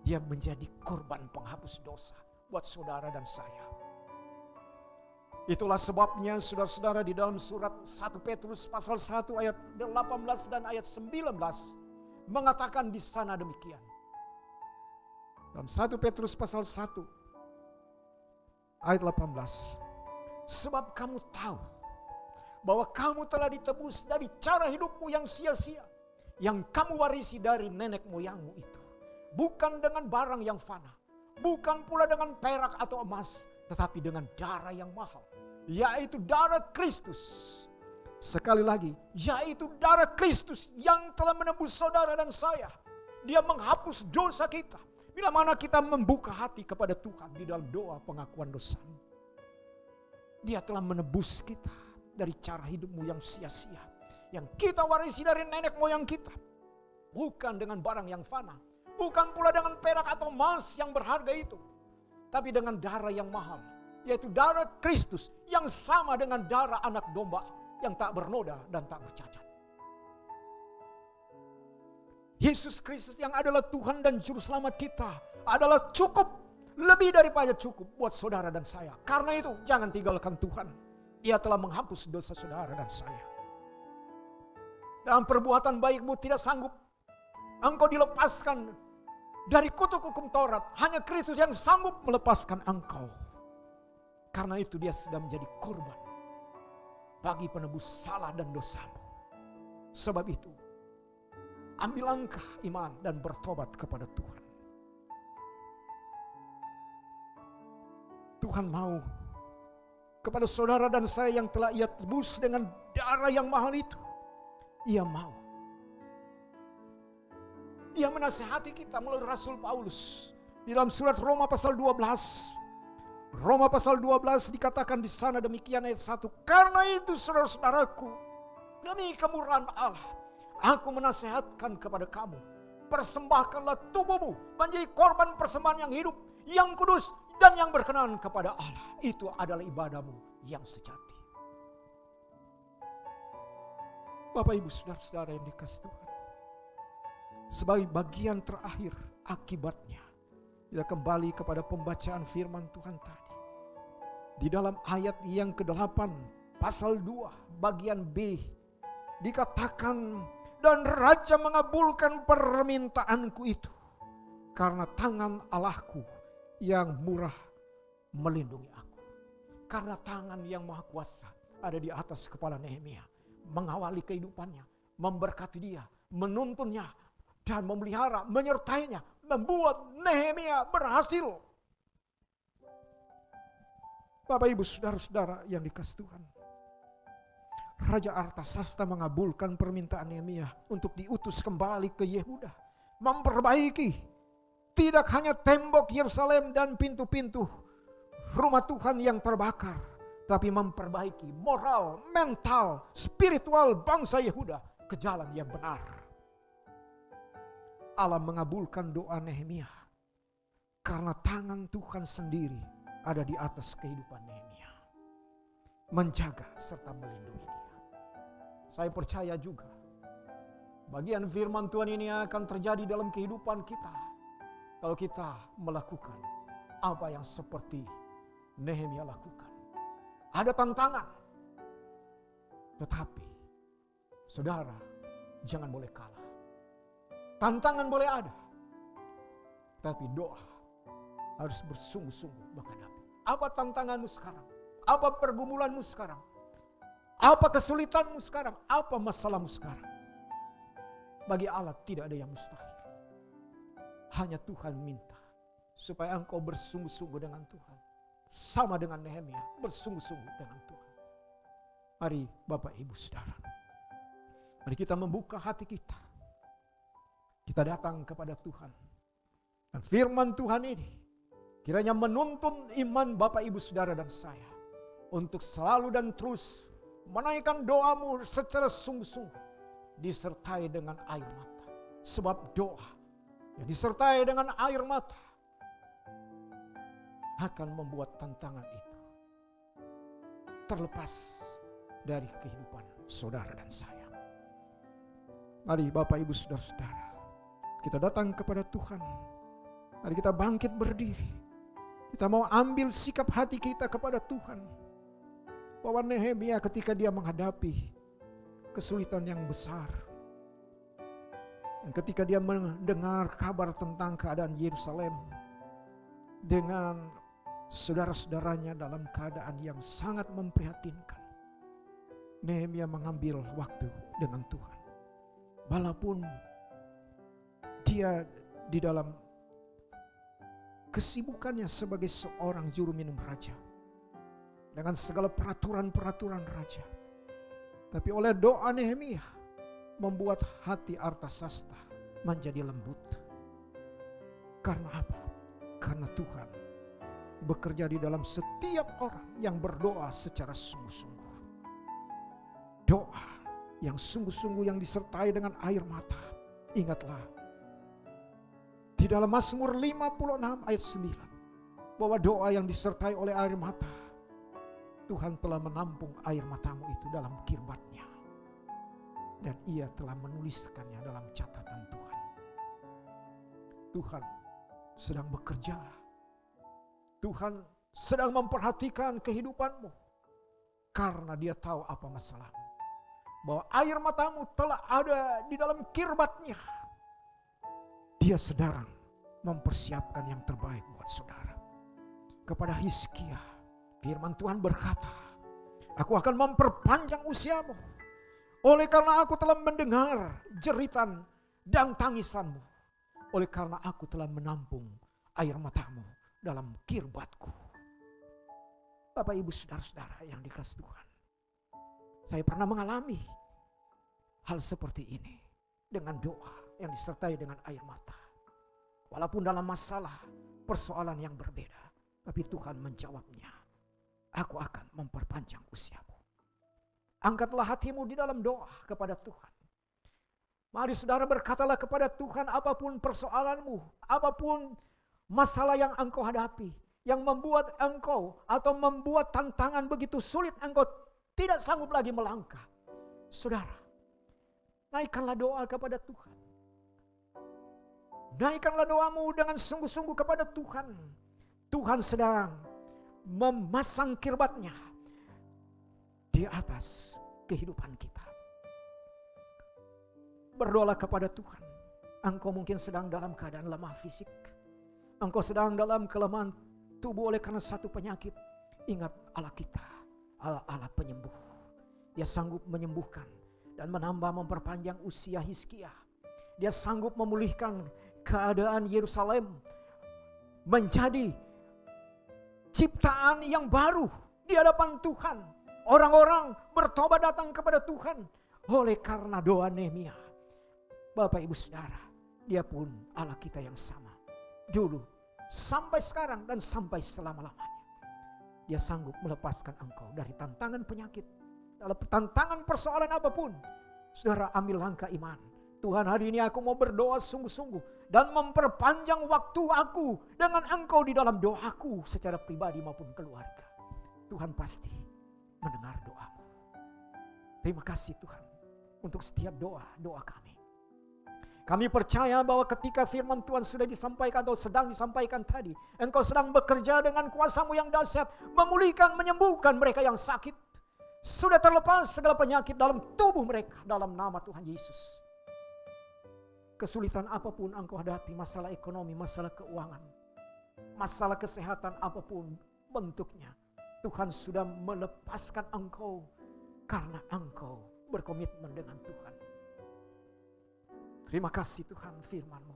Dia menjadi korban penghapus dosa buat saudara dan saya. Itulah sebabnya saudara-saudara di dalam surat 1 Petrus pasal 1 ayat 18 dan ayat 19 mengatakan di sana demikian. Dalam 1 Petrus pasal 1 ayat 18. Sebab kamu tahu bahwa kamu telah ditebus dari cara hidupmu yang sia-sia, yang kamu warisi dari nenek moyangmu itu. Bukan dengan barang yang fana, bukan pula dengan perak atau emas, tetapi dengan darah yang mahal, yaitu darah Kristus. Sekali lagi, yaitu darah Kristus yang telah menebus saudara dan saya. Dia menghapus dosa kita. Bila mana kita membuka hati kepada Tuhan di dalam doa pengakuan dosa, Dia telah menebus kita dari cara hidupmu yang sia-sia, yang kita warisi dari nenek moyang kita. Bukan dengan barang yang fana, bukan pula dengan perak atau emas yang berharga itu, tapi dengan darah yang mahal, yaitu darah Kristus yang sama dengan darah anak domba yang tak bernoda dan tak bercacat. Yesus Kristus yang adalah Tuhan dan Juru Selamat kita adalah cukup, lebih daripada cukup buat saudara dan saya. Karena itu jangan tinggalkan Tuhan. Ia telah menghapus dosa saudara dan saya. Dalam perbuatan baikmu tidak sanggup engkau dilepaskan dari kutuk hukum Taurat. Hanya Kristus yang sanggup melepaskan engkau. Karena itu dia sudah menjadi korban bagi penebus salah dan dosamu. Sebab itu, ambil langkah iman dan bertobat kepada Tuhan. Tuhan mau kepada saudara dan saya yang telah Ia tebus dengan darah yang mahal itu. Ia mau. Ia menasihati kita melalui Rasul Paulus di dalam surat Roma pasal 12. Roma pasal 12 dikatakan di sana demikian ayat 1. Karena itu saudara-saudaraku, demi kemurahan Allah, aku menasihatkan kepada kamu, persembahkanlah tubuhmu menjadi korban persembahan yang hidup, yang kudus, dan yang berkenan kepada Allah. Itu adalah ibadahmu yang sejati. Bapak Ibu saudara-saudara yang dikasihi Tuhan, sebagai bagian terakhir akibatnya, kita kembali kepada pembacaan firman Tuhan tadi. Di dalam ayat yang ke-8 pasal 2 bagian B dikatakan, dan Raja mengabulkan permintaanku itu karena tangan Allahku yang murah melindungi aku. Karena tangan yang maha kuasa ada di atas kepala Nehemia, mengawali kehidupannya, memberkati dia, menuntunnya, dan memelihara, menyertainya, membuat Nehemia berhasil. Bapak Ibu saudara-saudara yang dikasihi Tuhan, Raja Artasasta mengabulkan permintaan Nehemia untuk diutus kembali ke Yehuda, memperbaiki tidak hanya tembok Yerusalem dan pintu-pintu rumah Tuhan yang terbakar, tapi memperbaiki moral, mental, spiritual bangsa Yehuda ke jalan yang benar. Allah mengabulkan doa Nehemia karena tangan Tuhan sendiri ada di atas kehidupan Nehemia, menjaga serta melindungi dia. Saya percaya juga bagian firman Tuhan ini akan terjadi dalam kehidupan kita kalau kita melakukan apa yang seperti Nehemia lakukan. Ada tantangan, tetapi saudara jangan boleh kalah. Tantangan boleh ada, tapi doa harus bersungguh-sungguh menghadapi. Apa tantanganmu sekarang? Apa pergumulanmu sekarang? Apa kesulitanmu sekarang? Apa masalahmu sekarang? Bagi Allah tidak ada yang mustahil. Hanya Tuhan minta supaya engkau bersungguh-sungguh dengan Tuhan. Sama dengan Nehemia, bersungguh-sungguh dengan Tuhan. Mari Bapak Ibu Saudara, mari kita membuka hati kita. Kita datang kepada Tuhan. Dan firman Tuhan ini kiranya menuntun iman Bapak Ibu Saudara dan saya untuk selalu dan terus menaikkan doamu secara sungguh-sungguh disertai dengan air mata. Sebab doa yang disertai dengan air mata akan membuat tantangan itu terlepas dari kehidupan saudara dan saya. Mari Bapak Ibu Saudara-saudara, kita datang kepada Tuhan. Mari kita bangkit berdiri. Kita mau ambil sikap hati kita kepada Tuhan. Bahwa Nehemia ketika dia menghadapi kesulitan yang besar, dan ketika dia mendengar kabar tentang keadaan Yerusalem dengan saudara-saudaranya dalam keadaan yang sangat memprihatinkan, Nehemia mengambil waktu dengan Tuhan. Walaupun dia di dalam kesibukannya sebagai seorang juru minum raja, dengan segala peraturan-peraturan raja, tapi oleh doa Nehemia membuat hati Artasasta menjadi lembut. Karena apa? Karena Tuhan bekerja di dalam setiap orang yang berdoa secara sungguh-sungguh. Doa yang sungguh-sungguh yang disertai dengan air mata. Ingatlah di dalam Mazmur 56 ayat 9 bahwa doa yang disertai oleh air mata Tuhan telah menampung air matamu itu dalam kirbatnya. Dan ia telah menuliskannya dalam catatan Tuhan. Tuhan sedang bekerja. Tuhan sedang memperhatikan kehidupanmu. Karena dia tahu apa masalahmu. Bahwa air matamu telah ada di dalam kirbatnya. Dia sedang mempersiapkan yang terbaik buat saudara. Kepada Hizkia, firman Tuhan berkata, aku akan memperpanjang usiamu. Oleh karena aku telah mendengar jeritan dan tangisanmu. Oleh karena aku telah menampung air matamu dalam kirbatku. Bapak ibu saudara-saudara yang dikasihi Tuhan. Saya pernah mengalami hal seperti ini. Dengan doa yang disertai dengan air mata. Walaupun dalam masalah persoalan yang berbeda. Tapi Tuhan menjawabnya. Aku akan memperpanjang usiamu. Angkatlah hatimu di dalam doa kepada Tuhan. Mari saudara berkatalah kepada Tuhan apapun persoalanmu. Apapun masalah yang engkau hadapi. Yang membuat engkau atau membuat tantangan begitu sulit engkau tidak sanggup lagi melangkah. Saudara, naikkanlah doa kepada Tuhan. Naikkanlah doamu dengan sungguh-sungguh kepada Tuhan. Tuhan sedang memasang kirbatnya di atas kehidupan kita. Berdoalah kepada Tuhan. Engkau mungkin sedang dalam keadaan lemah fisik. Engkau sedang dalam kelemahan tubuh oleh karena satu penyakit. Ingat Allah kita, Allah penyembuh. Dia sanggup menyembuhkan dan menambah memperpanjang usia Hizkia. Dia sanggup memulihkan keadaan Yerusalem menjadi ciptaan yang baru di hadapan Tuhan. Orang-orang bertobat datang kepada Tuhan oleh karena doa Nehemia. Bapak ibu saudara, dia pun Allah kita yang sama. Dulu, sampai sekarang dan sampai selama-lamanya. Dia sanggup melepaskan engkau dari tantangan penyakit. Dalam tantangan persoalan apapun. Saudara ambil langkah iman. Tuhan hari ini aku mau berdoa sungguh-sungguh. Dan memperpanjang waktu aku dengan engkau di dalam doaku secara pribadi maupun keluarga. Tuhan pasti mendengar doamu. Terima kasih Tuhan untuk setiap doa kami. Kami percaya bahwa ketika firman Tuhan sudah disampaikan atau sedang disampaikan tadi. Engkau sedang bekerja dengan kuasa-Mu yang dahsyat. Memulihkan, menyembuhkan mereka yang sakit. Sudah terlepas segala penyakit dalam tubuh mereka. Dalam nama Tuhan Yesus. Kesulitan apapun engkau hadapi. Masalah ekonomi, masalah keuangan. Masalah kesehatan apapun bentuknya. Tuhan sudah melepaskan engkau. Karena engkau berkomitmen dengan Tuhan. Terima kasih Tuhan firman-Mu.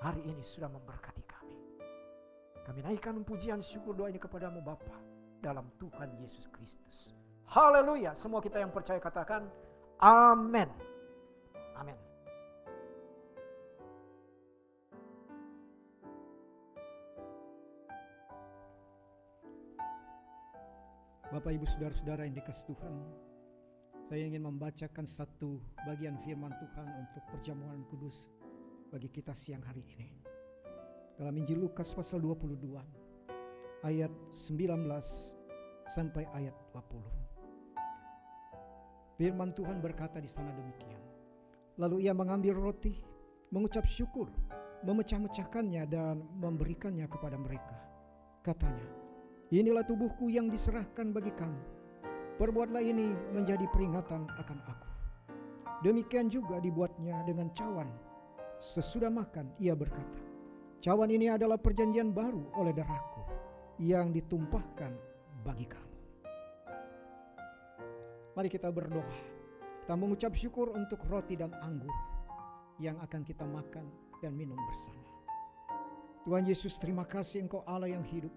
Hari ini sudah memberkati kami. Kami naikkan pujian syukur doa ini kepadamu Bapa. Dalam Tuhan Yesus Kristus. Haleluya. Semua kita yang percaya katakan amin. Amin. Bapak ibu saudara-saudara yang dikasihi Tuhan. Saya ingin membacakan satu bagian firman Tuhan untuk perjamuan kudus bagi kita siang hari ini. Dalam Injil Lukas pasal 22 ayat 19 sampai ayat 20. Firman Tuhan berkata di sana demikian. Lalu ia mengambil roti, mengucap syukur, memecah-mecahkannya dan memberikannya kepada mereka. Katanya, inilah tubuhku yang diserahkan bagi kamu. Perbuatlah ini menjadi peringatan akan aku. Demikian juga dibuatnya dengan cawan. Sesudah makan ia berkata, cawan ini adalah perjanjian baru oleh darahku yang ditumpahkan bagi kamu. Mari kita berdoa. Kita mengucap syukur untuk roti dan anggur yang akan kita makan dan minum bersama. Tuhan Yesus, terima kasih Engkau Allah yang hidup.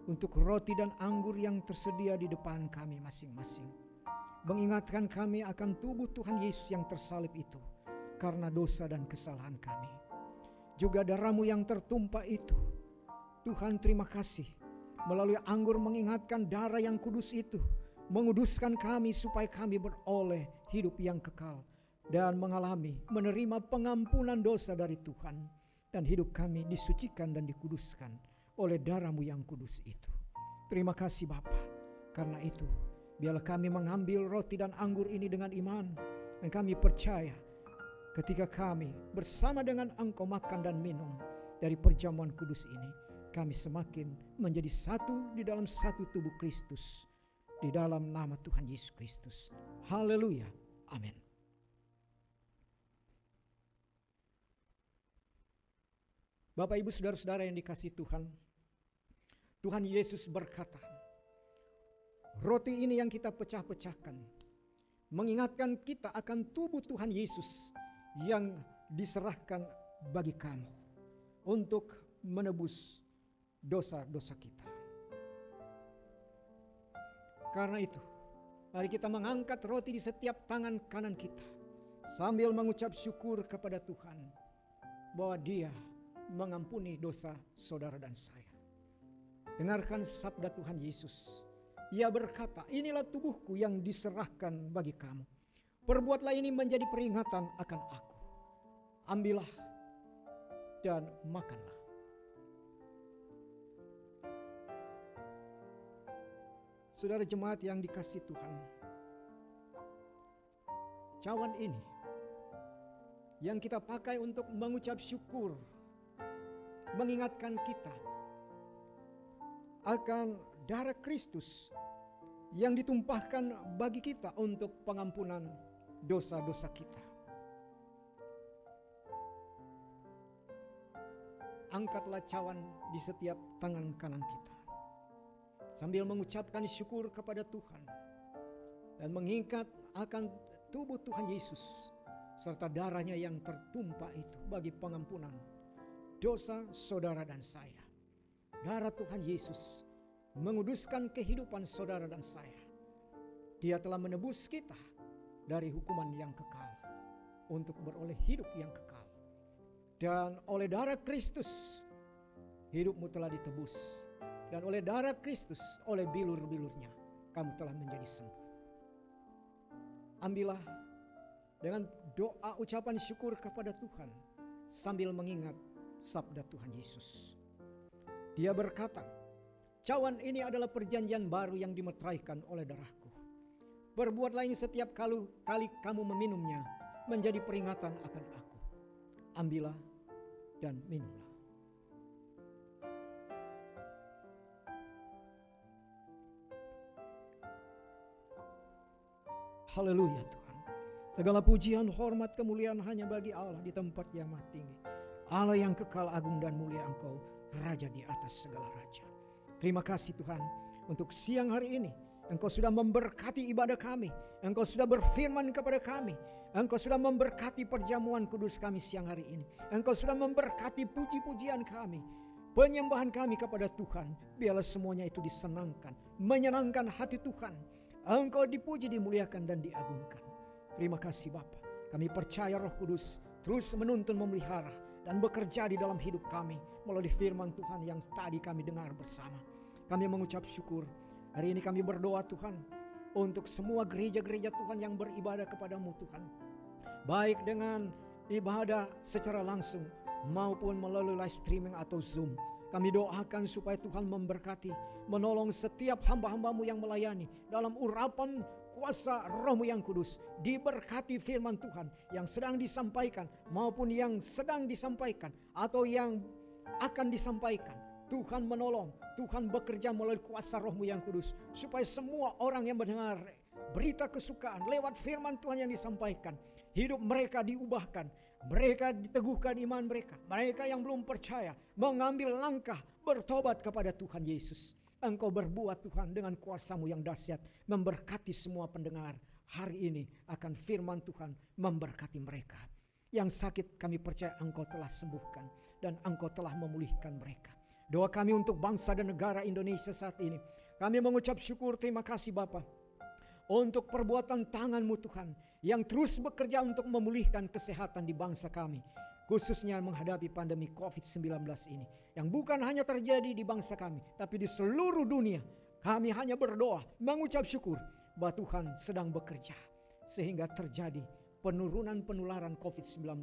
Untuk roti dan anggur yang tersedia di depan kami masing-masing. Mengingatkan kami akan tubuh Tuhan Yesus yang tersalib itu. Karena dosa dan kesalahan kami. Juga darah-Mu yang tertumpah itu. Tuhan terima kasih. Melalui anggur mengingatkan darah yang kudus itu. Menguduskan kami supaya kami beroleh hidup yang kekal. Dan mengalami, menerima pengampunan dosa dari Tuhan. Dan hidup kami disucikan dan dikuduskan oleh darah-Mu yang kudus itu. Terima kasih Bapa. Karena itu, biarlah kami mengambil roti dan anggur ini dengan iman. Dan kami percaya ketika kami bersama dengan Engkau makan dan minum dari perjamuan kudus ini, kami semakin menjadi satu di dalam satu tubuh Kristus. Di dalam nama Tuhan Yesus Kristus. Haleluya. Amin. Bapak, Ibu, saudara-saudara yang dikasihi Tuhan, Tuhan Yesus berkata, roti ini yang kita pecah-pecahkan mengingatkan kita akan tubuh Tuhan Yesus yang diserahkan bagi kamu untuk menebus dosa-dosa kita. Karena itu, mari kita mengangkat roti di setiap tangan kanan kita sambil mengucap syukur kepada Tuhan bahwa Dia mengampuni dosa saudara dan saya. Dengarkan sabda Tuhan Yesus. Ia berkata, inilah tubuhku yang diserahkan bagi kamu. Perbuatlah ini menjadi peringatan akan aku. Ambillah dan makanlah. Saudara jemaat yang dikasihi Tuhan, cawan ini yang kita pakai untuk mengucap syukur, mengingatkan kita akan darah Kristus yang ditumpahkan bagi kita untuk pengampunan dosa-dosa kita. Angkatlah cawan di setiap tangan kanan kita sambil mengucapkan syukur kepada Tuhan dan mengingat akan tubuh Tuhan Yesus serta darahnya yang tertumpah itu bagi pengampunan dosa saudara dan saya. Darah Tuhan Yesus menguduskan kehidupan saudara dan saya. Dia telah menebus kita dari hukuman yang kekal untuk beroleh hidup yang kekal. Dan oleh darah Kristus hidupmu telah ditebus. Dan oleh darah Kristus, oleh bilur-bilurnya kamu telah menjadi sembuh. Ambillah dengan doa ucapan syukur kepada Tuhan sambil mengingat sabda Tuhan Yesus. Dia berkata, cawan ini adalah perjanjian baru yang dimeteraikan oleh darahku. Perbuatlah ini setiap kali kamu meminumnya menjadi peringatan akan aku. Ambillah dan minumlah. Haleluya Tuhan. Segala pujian, hormat, kemuliaan hanya bagi Allah di tempat yang maha tinggi. Allah yang kekal, agung dan mulia Engkau, Raja di atas segala raja. Terima kasih Tuhan untuk siang hari ini. Engkau sudah memberkati ibadah kami. Engkau sudah berfirman kepada kami. Engkau sudah memberkati perjamuan kudus kami siang hari ini. Engkau sudah memberkati puji-pujian kami. Penyembahan kami kepada Tuhan. Biarlah semuanya itu disenangkan. Menyenangkan hati Tuhan. Engkau dipuji, dimuliakan dan diagungkan. Terima kasih Bapa. Kami percaya Roh Kudus terus menuntun, memelihara dan bekerja di dalam hidup kami melalui firman Tuhan yang tadi kami dengar bersama. Kami mengucap syukur. Hari ini kami berdoa Tuhan untuk semua gereja-gereja Tuhan yang beribadah kepadamu Tuhan. Baik dengan ibadah secara langsung maupun melalui live streaming atau Zoom. Kami doakan supaya Tuhan memberkati, menolong setiap hamba-hambamu yang melayani dalam urapan kuasa Roh-Mu yang kudus. Diberkati firman Tuhan yang sedang disampaikan maupun yang sedang disampaikan atau yang akan disampaikan. Tuhan menolong, Tuhan bekerja melalui kuasa Roh-Mu yang kudus supaya semua orang yang mendengar berita kesukaan lewat firman Tuhan yang disampaikan, hidup mereka diubahkan, mereka diteguhkan iman mereka. Mereka yang belum percaya mengambil langkah bertobat kepada Tuhan Yesus. Engkau berbuat Tuhan dengan kuasa-Mu yang dahsyat, memberkati semua pendengar hari ini akan firman Tuhan, memberkati mereka. Yang sakit kami percaya Engkau telah sembuhkan dan Engkau telah memulihkan mereka. Doa kami untuk bangsa dan negara Indonesia saat ini. Kami mengucap syukur, terima kasih Bapa untuk perbuatan tangan-Mu Tuhan yang terus bekerja untuk memulihkan kesehatan di bangsa kami. Khususnya menghadapi pandemi COVID-19 ini. Yang bukan hanya terjadi di bangsa kami, tapi di seluruh dunia. Kami hanya berdoa, mengucap syukur bahwa Tuhan sedang bekerja. Sehingga terjadi penurunan penularan COVID-19.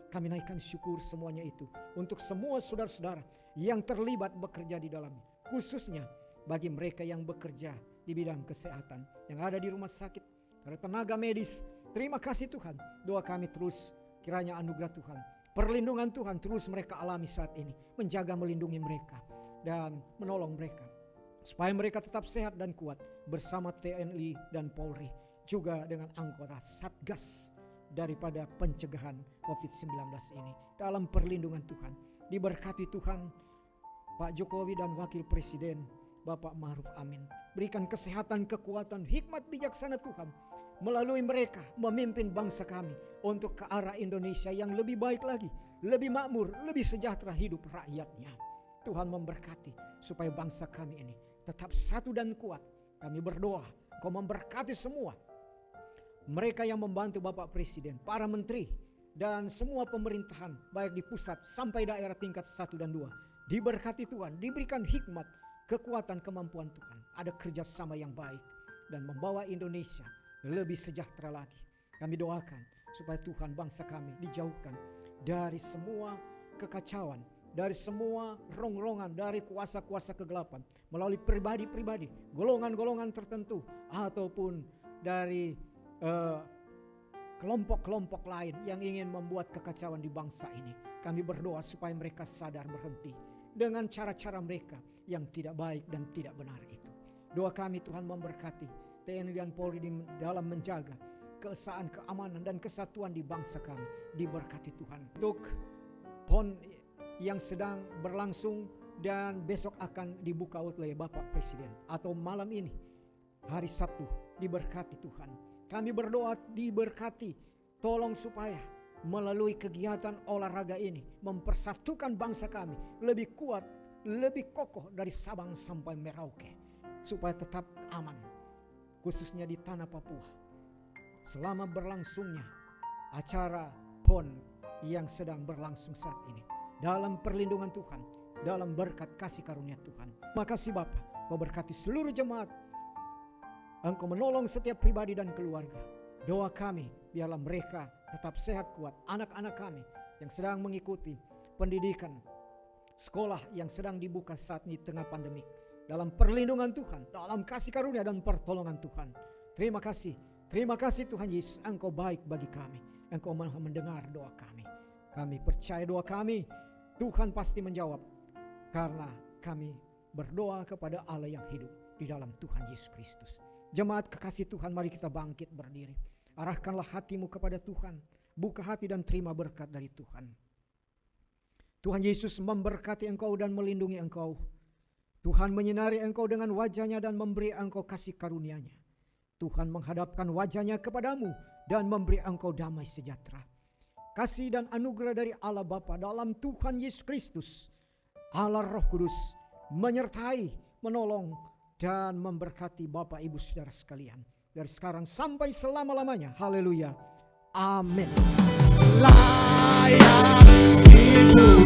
Kami naikkan syukur semuanya itu untuk semua saudara-saudara yang terlibat bekerja di dalamnya. Khususnya bagi mereka yang bekerja di bidang kesehatan, yang ada di rumah sakit, para tenaga medis. Terima kasih Tuhan. Doa kami terus kiranya anugerah Tuhan, perlindungan Tuhan terus mereka alami saat ini, menjaga melindungi mereka dan menolong mereka supaya mereka tetap sehat dan kuat bersama TNI dan Polri, juga dengan anggota Satgas daripada pencegahan COVID-19 ini. Dalam perlindungan Tuhan, diberkati Tuhan Pak Jokowi dan Wakil Presiden Bapak Ma'ruf Amin. Berikan kesehatan, kekuatan, hikmat bijaksana Tuhan melalui mereka memimpin bangsa kami untuk ke arah Indonesia yang lebih baik lagi, lebih makmur, lebih sejahtera hidup rakyatnya. Tuhan memberkati supaya bangsa kami ini tetap satu dan kuat. Kami berdoa, Kau memberkati semua mereka yang membantu Bapak Presiden, para menteri, dan semua pemerintahan baik di pusat sampai daerah tingkat 1 dan 2. Diberkati Tuhan, diberikan hikmat, kekuatan, kemampuan Tuhan. Ada kerjasama yang baik dan membawa Indonesia lebih sejahtera lagi. Kami doakan supaya Tuhan bangsa kami dijauhkan dari semua kekacauan, dari semua rongrongan, dari kuasa-kuasa kegelapan, melalui pribadi-pribadi, golongan-golongan tertentu, ataupun dari kelompok-kelompok lain yang ingin membuat kekacauan di bangsa ini. Kami berdoa supaya mereka sadar berhenti dengan cara-cara mereka yang tidak baik dan tidak benar itu. Doa kami Tuhan memberkati TNI dan Polri dalam menjaga keesaan, keamanan, dan kesatuan di bangsa kami. Diberkati Tuhan. Untuk PON yang sedang berlangsung dan besok akan dibuka oleh Bapak Presiden, atau malam ini hari Sabtu, diberkati Tuhan. Kami berdoa diberkati, tolong supaya melalui kegiatan olahraga ini mempersatukan bangsa kami lebih kuat, lebih kokoh dari Sabang sampai Merauke, supaya tetap aman, khususnya di tanah Papua selama berlangsungnya acara PON yang sedang berlangsung saat ini. Dalam perlindungan Tuhan, dalam berkat kasih karunia Tuhan. Terima kasih Bapa, Kau berkati seluruh jemaat. Engkau menolong setiap pribadi dan keluarga. Doa kami, biarlah mereka tetap sehat kuat. Anak-anak kami yang sedang mengikuti pendidikan sekolah yang sedang dibuka saat ini tengah pandemik. Dalam perlindungan Tuhan, dalam kasih karunia dan pertolongan Tuhan. Terima kasih Tuhan Yesus. Engkau baik bagi kami. Engkau maha mendengar doa kami. Kami percaya doa kami, Tuhan pasti menjawab. Karena kami berdoa kepada Allah yang hidup di dalam Tuhan Yesus Kristus. Jemaat kekasih Tuhan, mari kita bangkit berdiri. Arahkanlah hatimu kepada Tuhan. Buka hati dan terima berkat dari Tuhan. Tuhan Yesus memberkati engkau dan melindungi engkau. Tuhan menyinari engkau dengan wajahnya dan memberi engkau kasih karunia-Nya. Tuhan menghadapkan wajahnya kepadamu dan memberi engkau damai sejahtera. Kasih dan anugerah dari Allah Bapa dalam Tuhan Yesus Kristus, Allah Roh Kudus menyertai, menolong, dan memberkati Bapak Ibu Saudara sekalian dari sekarang sampai selama-lamanya. Haleluya. Amin. Layak hidup.